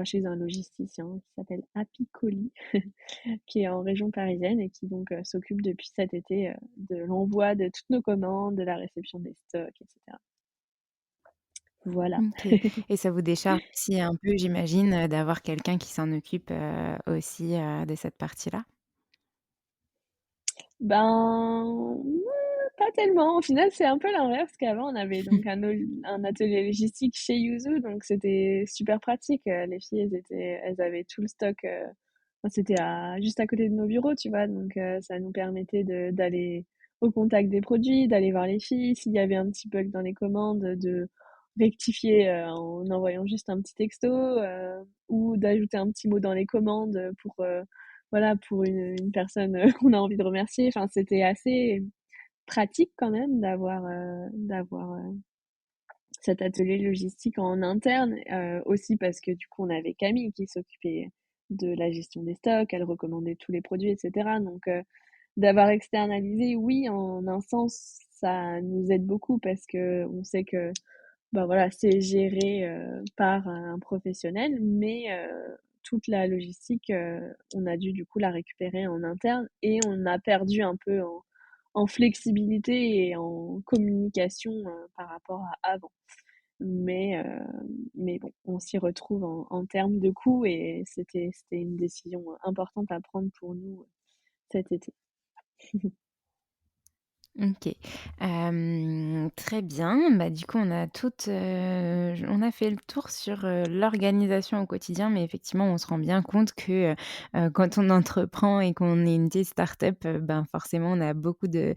chez un logisticien qui s'appelle Apicoli, qui est en région parisienne et qui donc s'occupe depuis cet été de l'envoi de toutes nos commandes, de la réception des stocks, etc. Voilà. OK, et ça vous décharge aussi un peu, j'imagine, d'avoir quelqu'un qui s'en occupe, aussi, de cette partie-là? Ben, pas tellement. Au final, c'est un peu l'inverse qu'avant. On avait donc un atelier logistique chez Yuzu, donc c'était super pratique. Les filles, elles avaient tout le stock. Enfin, c'était juste à côté de nos bureaux, tu vois. Donc, ça nous permettait d'aller au contact des produits, d'aller voir les filles. S'il y avait un petit bug dans les commandes, de rectifier en envoyant juste un petit texto ou d'ajouter un petit mot dans les commandes pour voilà, pour une personne qu'on a envie de remercier. Enfin, c'était assez pratique quand même d'avoir cet atelier logistique en interne, aussi parce que du coup, on avait Camille qui s'occupait de la gestion des stocks, elle recommandait tous les produits, etc. Donc, d'avoir externalisé, oui, en un sens, ça nous aide beaucoup parce que on sait que bah voilà, c'est géré par un professionnel, mais toute la logistique, on a dû du coup la récupérer en interne et on a perdu un peu en flexibilité et en communication par rapport à avant. Mais, euh, mais bon, on s'y retrouve en termes de coûts et c'était une décision importante à prendre pour nous cet été. OK. Très bien. Bah, du coup, on a fait le tour sur, l'organisation au quotidien, mais effectivement, on se rend bien compte que, quand on entreprend et qu'on est une petite start-up, ben, forcément, on a beaucoup de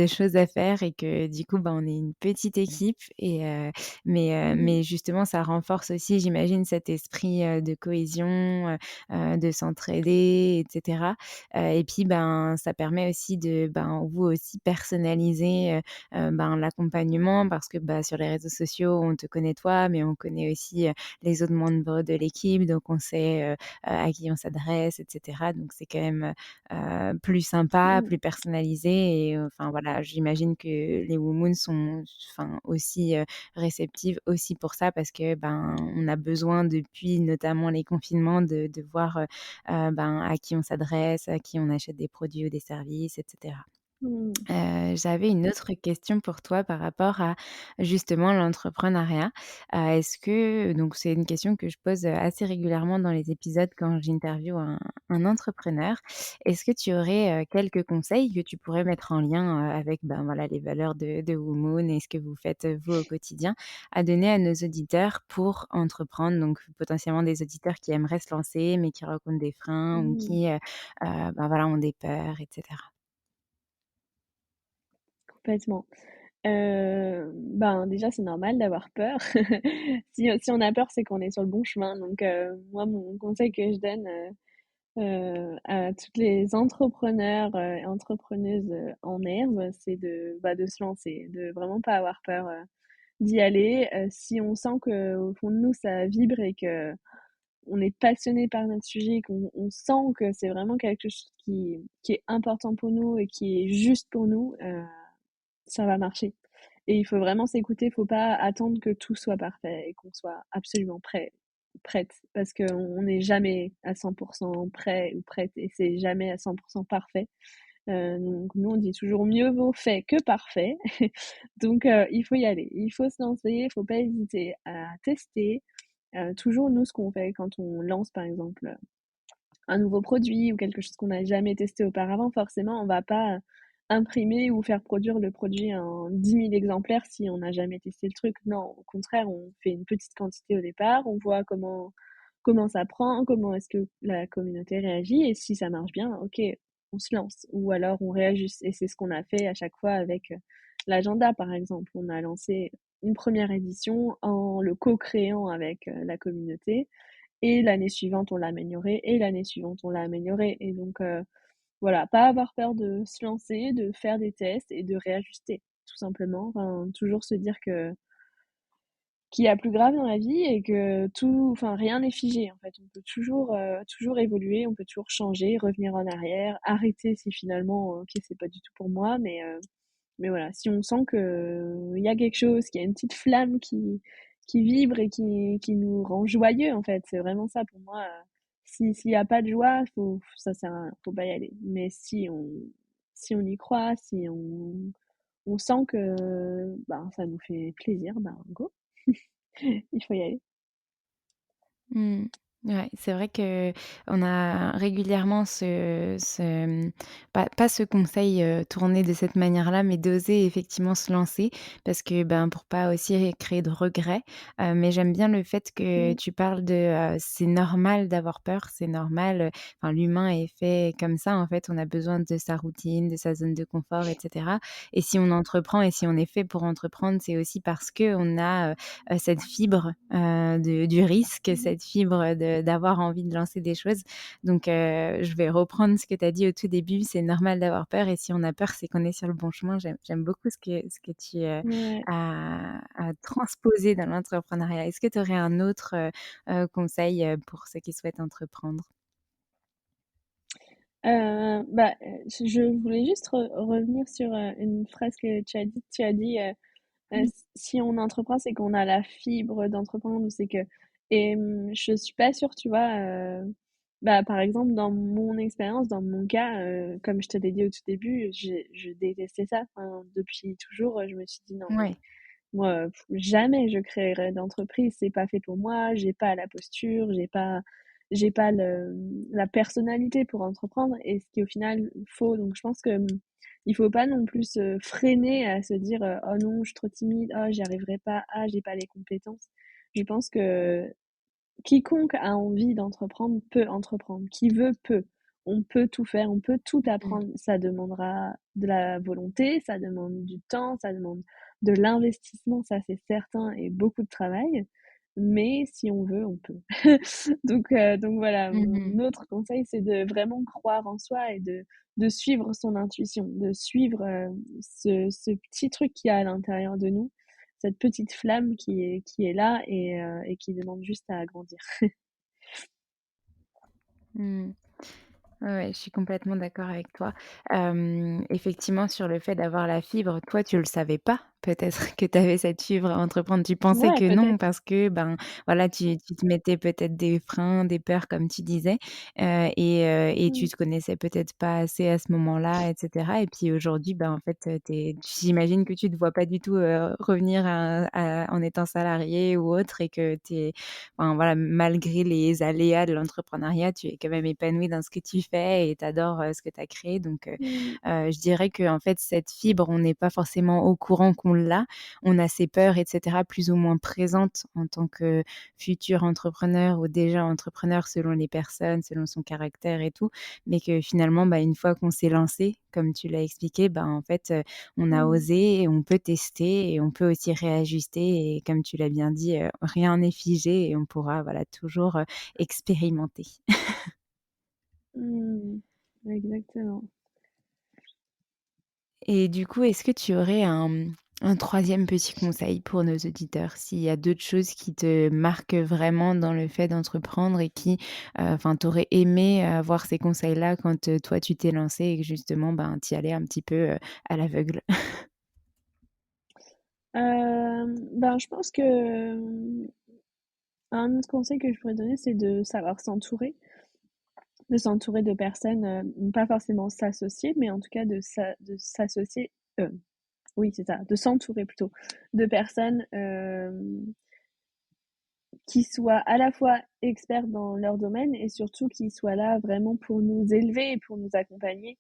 choses à faire et que du coup, ben, on est une petite équipe Mhm. mais justement, ça renforce aussi, j'imagine, cet esprit, de cohésion, de s'entraider et cetera. Et puis, ben, ça permet aussi de, ben, vous aussi personnaliser, ben, l'accompagnement parce que, bah, sur les réseaux sociaux, on te connaît toi, mais on connaît aussi, les autres membres de l'équipe, donc on sait, à qui on s'adresse et cetera. Donc c'est quand même, plus sympa, Mhm. plus personnalisé et enfin voilà, j'imagine que les Womoons sont enfin aussi, réceptives aussi pour ça parce que, ben, on a besoin depuis notamment les confinements de voir, ben, à qui on s'adresse, à qui on achète des produits ou des services et cetera. Mhm. J'avais une autre question pour toi par rapport à justement l'entrepreneuriat. Est-ce que donc c'est une question que je pose, assez régulièrement dans les épisodes quand j'interviewe un entrepreneur. Est-ce que tu aurais, quelques conseils que tu pourrais mettre en lien, avec, ben, voilà, les valeurs de Womoon et ce que vous faites, vous, au quotidien, à donner à nos auditeurs pour entreprendre? Donc potentiellement des auditeurs qui aimeraient se lancer, mais qui rencontrent des freins ou Mhm. qui, ben, voilà, ont des peurs et cetera. Complètement. Ben, déjà, c'est normal d'avoir peur. Si on a peur, c'est qu'on est sur le bon chemin. Donc, moi, mon conseil que je donne, à toutes les entrepreneurs, et entrepreneuses, en herbe, c'est de se lancer, de vraiment pas avoir peur, d'y aller. Si on sent qu'au fond de nous, ça vibre et qu'on est passionné par notre sujet, qu'on sent que c'est vraiment quelque chose qui est important pour nous et qui est juste pour nous, ça va marcher. Et il faut vraiment s'écouter, il faut pas attendre que tout soit parfait et qu'on soit absolument prêt. prête parce qu'on n'est jamais à 100% prêt ou prête et c'est jamais à 100% parfait. Donc nous, on dit toujours mieux vaut fait que parfait. Donc il faut y aller, il faut se lancer, il faut pas hésiter à tester. Toujours nous, ce qu'on fait quand on lance par exemple un nouveau produit ou quelque chose qu'on n'a jamais testé auparavant, forcément, on va pas imprimer ou faire produire le produit en 10 000 exemplaires si on n'a jamais testé le truc. Non, au contraire, on fait une petite quantité au départ, on voit comment ça prend, comment est-ce que la communauté réagit et si ça marche bien, OK, on se lance ou alors on réajuste et c'est ce qu'on a fait à chaque fois avec, l'agenda, par exemple. On a lancé une première édition en le co-créant avec, la communauté et l'année suivante, on l'a amélioré et l'année suivante, on l'a amélioré et donc voilà, pas avoir peur de se lancer, de faire des tests et de réajuster, tout simplement. Enfin, toujours se dire que qu'il y a plus grave dans la vie et que tout enfin, rien n'est figé, en fait. On peut toujours évoluer, on peut toujours changer, revenir en arrière, arrêter si finalement, OK, c'est pas du tout pour moi, mais voilà, si on sent que il y a quelque chose, qu'il y a une petite flamme qui vibre et qui nous rend joyeux, en fait, c'est vraiment ça pour moi. S'il y a pas de joie, ça sert à rien, faut pas y aller. Mais si on y croit, si on sent que ben, ça nous fait plaisir, ben go, il faut y aller. Mmh. Ouais, c'est vrai que on a régulièrement pas ce conseil, tourné de cette manière-là, mais d'oser effectivement se lancer parce que, ben, pour pas aussi créer de regrets. Mais j'aime bien le fait que Mmh. tu parles de, c'est normal d'avoir peur, c'est normal, enfin l'humain est fait comme ça en fait, on a besoin de sa routine, de sa zone de confort et cetera. Et si on entreprend et si on est fait pour entreprendre, c'est aussi parce qu'on a, cette fibre, de du risque, cette fibre de d'avoir envie de lancer des choses. Donc je vais reprendre ce que tu as dit au tout début, c'est normal d'avoir peur et si on a peur, c'est qu'on est sur le bon chemin. J'aime beaucoup ce que tu, Ouais. as transposé dans l'entrepreneuriat. Est-ce que tu aurais un autre, conseil, pour ceux qui souhaitent entreprendre? Bah, je voulais juste revenir sur, une phrase que tu as dite. Tu as dit, Mmh. si on entreprend, c'est qu'on a la fibre d'entreprendre ou c'est que et je suis pas sûre, tu vois, bah, par exemple, dans mon expérience, dans mon cas, comme je te l'ai dit au tout début, je détestais ça. Enfin, depuis toujours, je me suis dit: «Non mais Ouais. moi, jamais je créerai d'entreprise, c'est pas fait pour moi, j'ai pas la posture, j'ai pas la personnalité pour entreprendre» et ce qui est au final faux. Donc je pense que, il faut pas non plus se freiner à se dire, «Oh non, je suis trop timide. Ah, j'y arriverai pas. Ah, j'ai pas les compétences». Je pense que quiconque a envie d'entreprendre peut entreprendre. Qui veut, peut. On peut tout faire, on peut tout Mmh. apprendre. Ça demandera de la volonté, ça demande du temps, ça demande de l'investissement, ça c'est certain, et beaucoup de travail. Mais si on veut, on peut. Donc voilà, Mmh. mon autre conseil, c'est de vraiment croire en soi et de suivre son intuition, de suivre ce petit truc qu'il y a à l'intérieur de nous, cette petite flamme qui est là et qui demande juste à grandir. Mmh. Ouais, ouais, je suis complètement d'accord avec toi. Effectivement, sur le fait d'avoir la fibre, toi, tu le savais pas, peut-être que tu avais cette fibre à entreprendre. Tu pensais Ouais, que non peut-être. parce que, ben, voilà, tu te mettais peut-être des freins, des peurs comme tu disais, et tu Mmh. te connaissais peut-être pas assez à ce moment-là et cetera et puis aujourd'hui, ben, en fait, j'imagine que tu te vois pas du tout, revenir en étant salarié ou autre et que tu es enfin voilà, malgré les aléas de l'entrepreneuriat, tu es quand même épanoui dans ce que tu fais et tu adores, ce que tu as créé donc Mmh. je dirais qu'en fait, cette fibre, on n'est pas forcément au courant qu'on l'a. On a ses peurs et cetera plus ou moins présentes en tant que futur entrepreneur ou déjà entrepreneur selon les personnes, selon son caractère et tout. Mais que finalement, bah, une fois qu'on s'est lancé, comme tu l'as expliqué, bah, en fait, on a Mmh. osé et on peut tester et on peut aussi réajuster et comme tu l'as bien dit, rien n'est figé et on pourra, voilà, toujours, expérimenter. Mmh. Exactement. Et du coup, est-ce que tu aurais un 3e petit conseil pour nos auditeurs? S'il y a d'autres choses qui te marquent vraiment dans le fait d'entreprendre et qui, enfin, tu aurais aimé avoir ces conseils-là quand, toi, tu t'es lancé et que justement, ben, tu y allais un petit peu, à l'aveugle? Ben, je pense que, Un autre conseil que je pourrais donner, c'est de savoir s'entourer. De s'entourer de personnes, pas forcément s'associer, mais en tout cas de s'associer, oui, c'est ça, de s'entourer plutôt de personnes, qui soient à la fois experts dans leur domaine et surtout qui soient là vraiment pour nous élever et pour nous accompagner.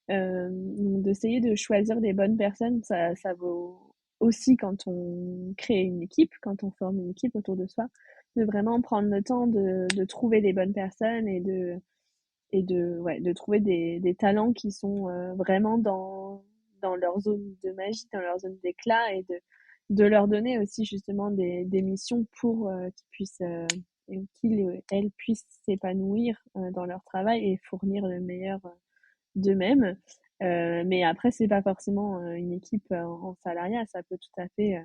Donc d'essayer de choisir les bonnes personnes, ça vaut aussi quand on crée une équipe, quand on forme une équipe autour de soi, de vraiment prendre le temps de trouver les bonnes personnes et de trouver des talents qui sont vraiment dans leur zone de magie, dans leur zone d'éclat de leur donner aussi justement des missions pour qu'ils puissent qu'ils et elles puissent s'épanouir dans leur travail et fournir le meilleur d'eux-mêmes. Mais après, c'est pas forcément une équipe en salariat, ça peut tout à fait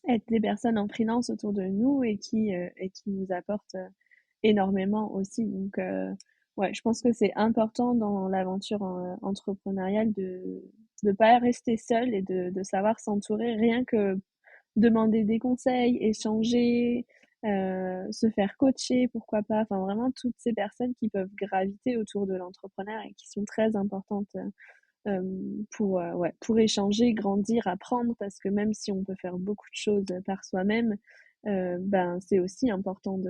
être des personnes en freelance autour de nous et qui nous apportent énormément aussi. Donc, ouais, je pense que c'est important dans l'aventure entrepreneuriale de pas rester seul et de savoir s'entourer, rien que demander des conseils, échanger, se faire coacher, pourquoi pas. Enfin, vraiment toutes ces personnes qui peuvent graviter autour de l'entrepreneur et qui sont très importantes ouais, pour échanger, grandir, apprendre, parce que même si on peut faire beaucoup de choses par soi-même, ben, c'est aussi important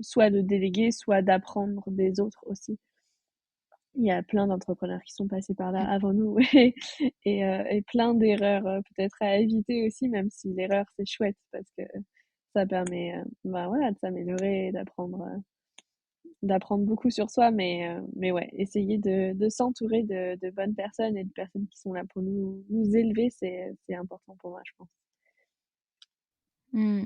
soit de déléguer, soit d'apprendre des autres aussi. Il y a plein d'entrepreneurs qui sont passés par là avant nous et plein d'erreurs peut-être à éviter aussi, même si l'erreur c'est chouette parce que ça permet bah, voilà, de s'améliorer, d'apprendre beaucoup sur soi, mais ouais, essayer de s'entourer de bonnes personnes et de personnes qui sont là pour nous élever, c'est important pour moi, je pense. Mmh.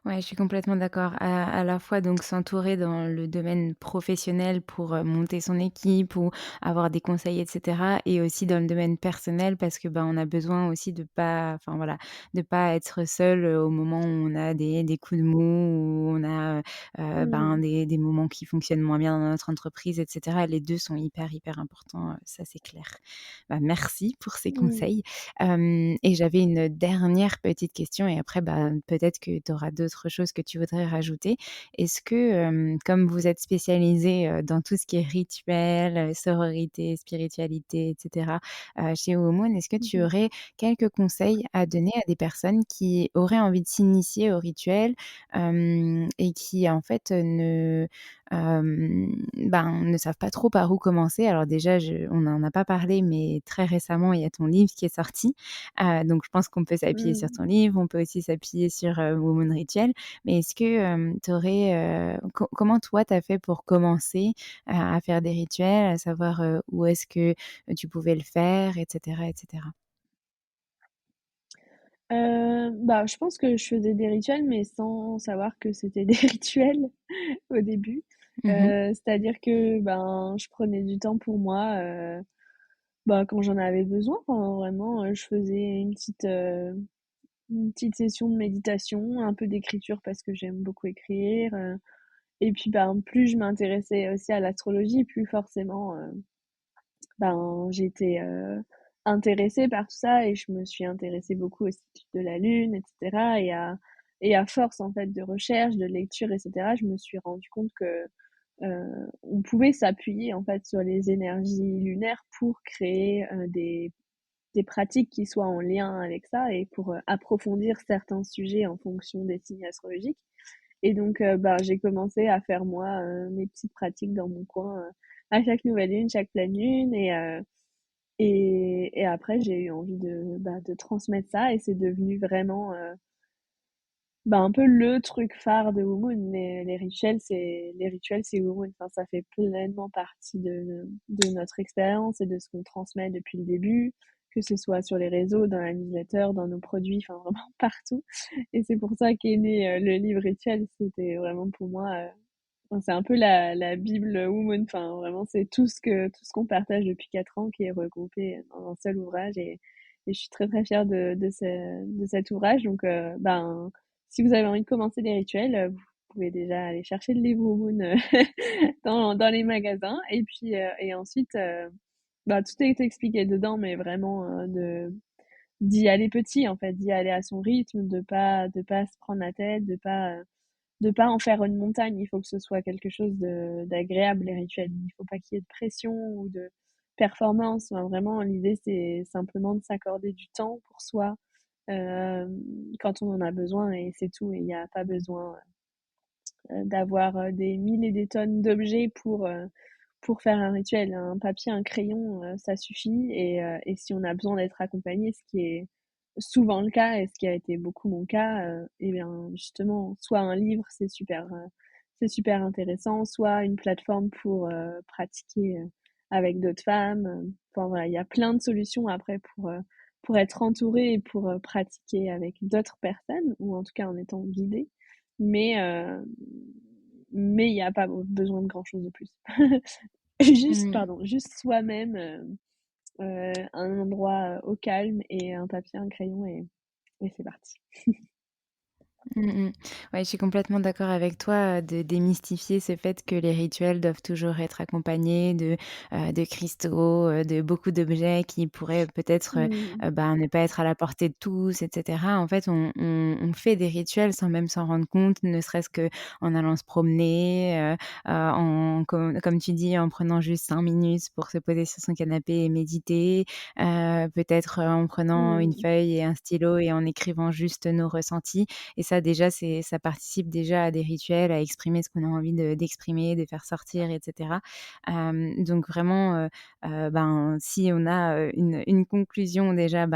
Ouais, je suis complètement d'accord. À la fois donc s'entourer dans le domaine professionnel pour, monter son équipe ou avoir des conseils et cetera et aussi dans le domaine personnel parce que, ben, on a besoin aussi de pas enfin voilà, de pas être seul, au moment où on a des coups de mou, où on a, ben, Mmh. des moments qui fonctionnent moins bien dans notre entreprise et cetera. Les 2 sont hyper, hyper importants, ça c'est clair. Bah, merci pour ces Mmh. conseils. Et j'avais une dernière petite question et après, bah, peut-être que tu auras d'autres choses que tu voudrais rajouter. Est-ce que, comme vous êtes spécialisés, dans tout ce qui est rituel, sororité, spiritualité et cetera, chez Womoon, est-ce que Mmh tu mh. aurais quelques conseils à donner à des personnes qui auraient envie de s'initier au rituel, et qui en fait, ben, ne savent pas trop par où commencer? Alors déjà, on n'en a pas parlé, mais très récemment, il y a ton livre qui est sorti. Donc je pense qu'on peut s'appuyer sur ton Mmh. livre, on peut aussi s'appuyer sur, Woman Rituel. Mais est-ce que, tu aurais, comment toi tu as fait pour commencer à faire des rituels, à savoir, où est-ce que, tu pouvais le faire et cetera et cetera? Bah, je pense que je faisais des rituels, mais sans savoir que c'était des rituels au début. Mmh. C'est-à-dire que, ben, je prenais du temps pour moi, bah, quand j'en avais besoin. Enfin, vraiment, je faisais une petite session de méditation, un peu d'écriture parce que j'aime beaucoup écrire, et puis, ben, plus je m'intéressais aussi à l'astrologie, plus forcément, ben, j'étais, intéressée par tout ça et je me suis intéressée beaucoup au cycle de la lune et cetera et à force, en fait, de recherche, de lecture et cetera, je me suis rendu compte que, on pouvait s'appuyer, en fait, sur les énergies lunaires pour créer, des pratiques qui soient en lien avec ça et pour, approfondir certains sujets en fonction des signes astrologiques et donc, bah, j'ai commencé à faire moi, mes petites pratiques dans mon coin, à chaque nouvelle lune, chaque pleine lune et après j'ai eu envie bah, de transmettre ça et c'est devenu vraiment, bah, un peu le truc phare de Wumoon. Les rituels, c'est Wumoon. Enfin, ça fait pleinement partie de notre expérience et de ce qu'on transmet depuis le début, que ce soit sur les réseaux, dans la newsletter, dans nos produits, enfin vraiment partout et c'est pour ça qu'est né, le livre Rituel. C'était vraiment pour moi, enfin, c'est un peu la bible Woman. Enfin, vraiment, c'est tout ce qu'on partage depuis 4 ans qui est regroupé dans un seul ouvrage et je suis très, très fière de cet ouvrage. Donc, ben, si vous avez envie de commencer des rituels, vous pouvez déjà aller chercher le livre Woman dans les magasins. Et puis, et ensuite, bah, tout est expliqué dedans, mais vraiment, d'y aller petit, en fait, d'y aller à son rythme, de pas se prendre la tête, de pas en faire une montagne. Il faut que ce soit quelque chose d'agréable, les rituels. Il faut pas qu'il y ait de pression ou de performance. Enfin, vraiment, l'idée, c'est simplement de s'accorder du temps pour soi, quand on en a besoin et c'est tout. Et il y a pas besoin, d'avoir, des 1000 et des tonnes d'objets pour faire un rituel. Un papier, un crayon, ça suffit et si on a besoin d'être accompagné, ce qui est souvent le cas et ce qui a été beaucoup mon cas, et bien, justement, soit un livre, c'est super intéressant, soit une plateforme pour, pratiquer, avec d'autres femmes, enfin voilà, il y a plein de solutions après pour être entouré et pour, pratiquer avec d'autres personnes ou en tout cas en étant guidé. Mais, il y a pas besoin de grand chose de plus. Juste, Mmh. pardon, juste soi-même, un endroit, au calme et un papier, un crayon et c'est parti. Mmh mh. Ouais, je suis complètement d'accord avec toi, de démystifier ce fait que les rituels doivent toujours être accompagnés de cristaux, de beaucoup d'objets qui pourraient peut-être, Mmh. ne pas être à la portée de tous et cetera. En fait, on fait des rituels sans même s'en rendre compte, ne serait-ce qu'en allant se promener, en comme tu dis, en prenant juste 5 minutes pour se poser sur son canapé et méditer, peut-être, en prenant une Mmh. feuille et un stylo et en écrivant juste nos ressentis. Et ça déjà, ça participe déjà à des rituels, à exprimer ce qu'on a envie d'exprimer, de faire sortir et cetera. Donc vraiment, si on a, une conclusion déjà,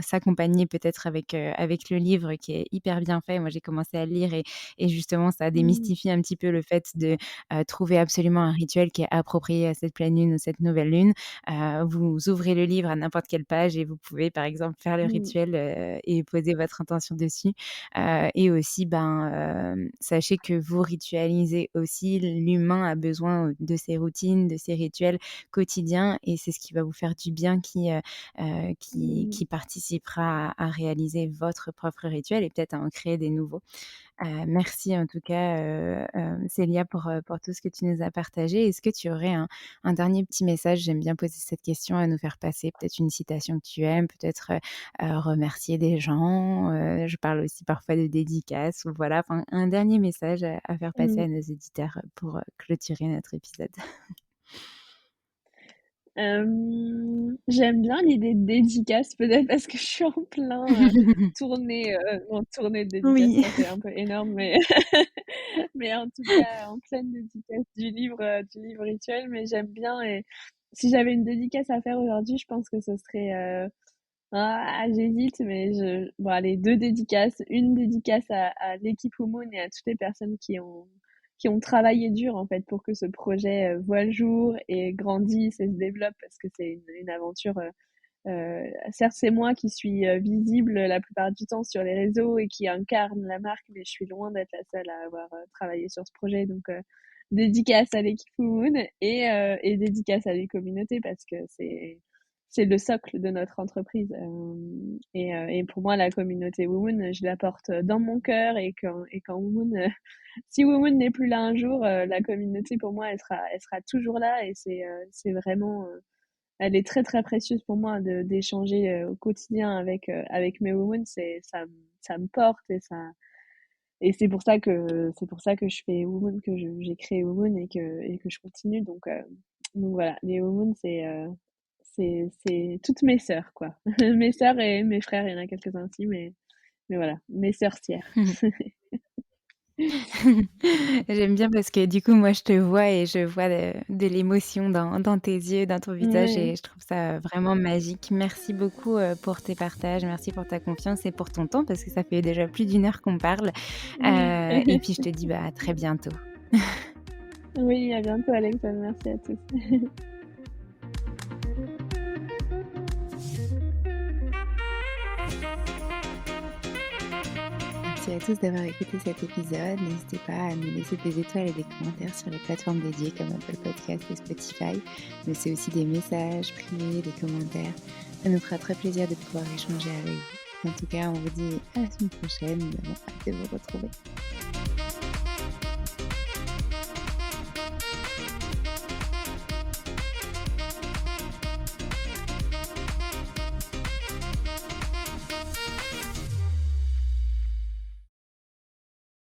s'accompagner peut-être avec le livre qui est hyper bien fait. Moi, j'ai commencé à le lire et justement ça Mmh. démystifie un petit peu le fait de, trouver absolument un rituel qui est approprié à cette pleine lune ou cette nouvelle lune. Vous ouvrez le livre à n'importe quelle page et vous pouvez, par exemple, faire le Mmh. rituel, et poser votre intention dessus. Et aussi, sachez que vous ritualisez aussi. L'humain a besoin, de ses routines, de ses rituels quotidiens et c'est ce qui va vous faire du bien qui Mmh. participera à réaliser votre propre rituel et peut-être à en créer des nouveaux. Merci en tout cas, Célia pour tout ce que tu nous as partagé. Est-ce que tu aurais un dernier petit message? J'aime bien poser cette question à nous faire passer, peut-être une citation que tu aimes, peut-être, remercier des gens, je parle aussi parfois de dédicaces ou voilà, enfin un dernier message à faire passer Mmh. à nos éditeurs, pour, clôturer notre épisode. J'aime bien l'idée de dédicace, peut-être parce que je suis en plein, tournée de dédicace, Oui. ça fait un peu énorme, mais mais en tout cas, en pleine dédicace du livre rituel, mais j'aime bien et si j'avais une dédicace à faire aujourd'hui, je pense que ce serait, j'hésite, mais bon allez, 2 dédicaces. Une dédicace à l'équipe Oumoun et à toutes les personnes qui ont travaillé dur, en fait, pour que ce projet, voie le jour et grandisse et se développe parce que c'est une aventure, certes, c'est moi qui suis, visible la plupart du temps sur les réseaux et qui incarne la marque, mais je suis loin d'être la seule à avoir, travaillé sur ce projet donc dédicace à l'équipe Oumoun et dédicace à les communautés parce que c'est le socle de notre entreprise, et pour moi, la communauté Womoon, je la porte dans mon cœur et quand Womoon, si Womoon n'est plus là un jour, la communauté pour moi, elle sera toujours là et c'est vraiment, elle est très, très précieuse pour moi d'échanger, au quotidien avec mes Womoon. Ça me porte et c'est pour ça que je fais Womoon, que j'ai créé Womoon et que je continue donc voilà, les Womoon, c'est toutes mes sœurs, quoi. Mes sœurs et mes frères, il y en a quelques-uns aussi, mais voilà, mes sorcières. J'aime bien parce que du coup, moi, je te vois et je vois de l'émotion dans tes yeux, dans ton visage Ouais. et je trouve ça vraiment magique. Merci beaucoup, pour tes partages, merci pour ta confiance et pour ton temps parce que ça fait déjà plus d'une heure qu'on parle, Oui. et puis je te dis, à très bientôt. Oui, à bientôt, Alexandre. Merci à tous. Merci à tous d'avoir écouté cet épisode. N'hésitez pas à nous laisser des étoiles et des commentaires sur les plateformes dédiées comme Apple Podcast et Spotify, mais c'est aussi des messages privés, des commentaires. Ça nous fera très plaisir de pouvoir échanger avec vous. En tout cas, on vous dit à la semaine prochaine. Nous avons hâte de vous retrouver.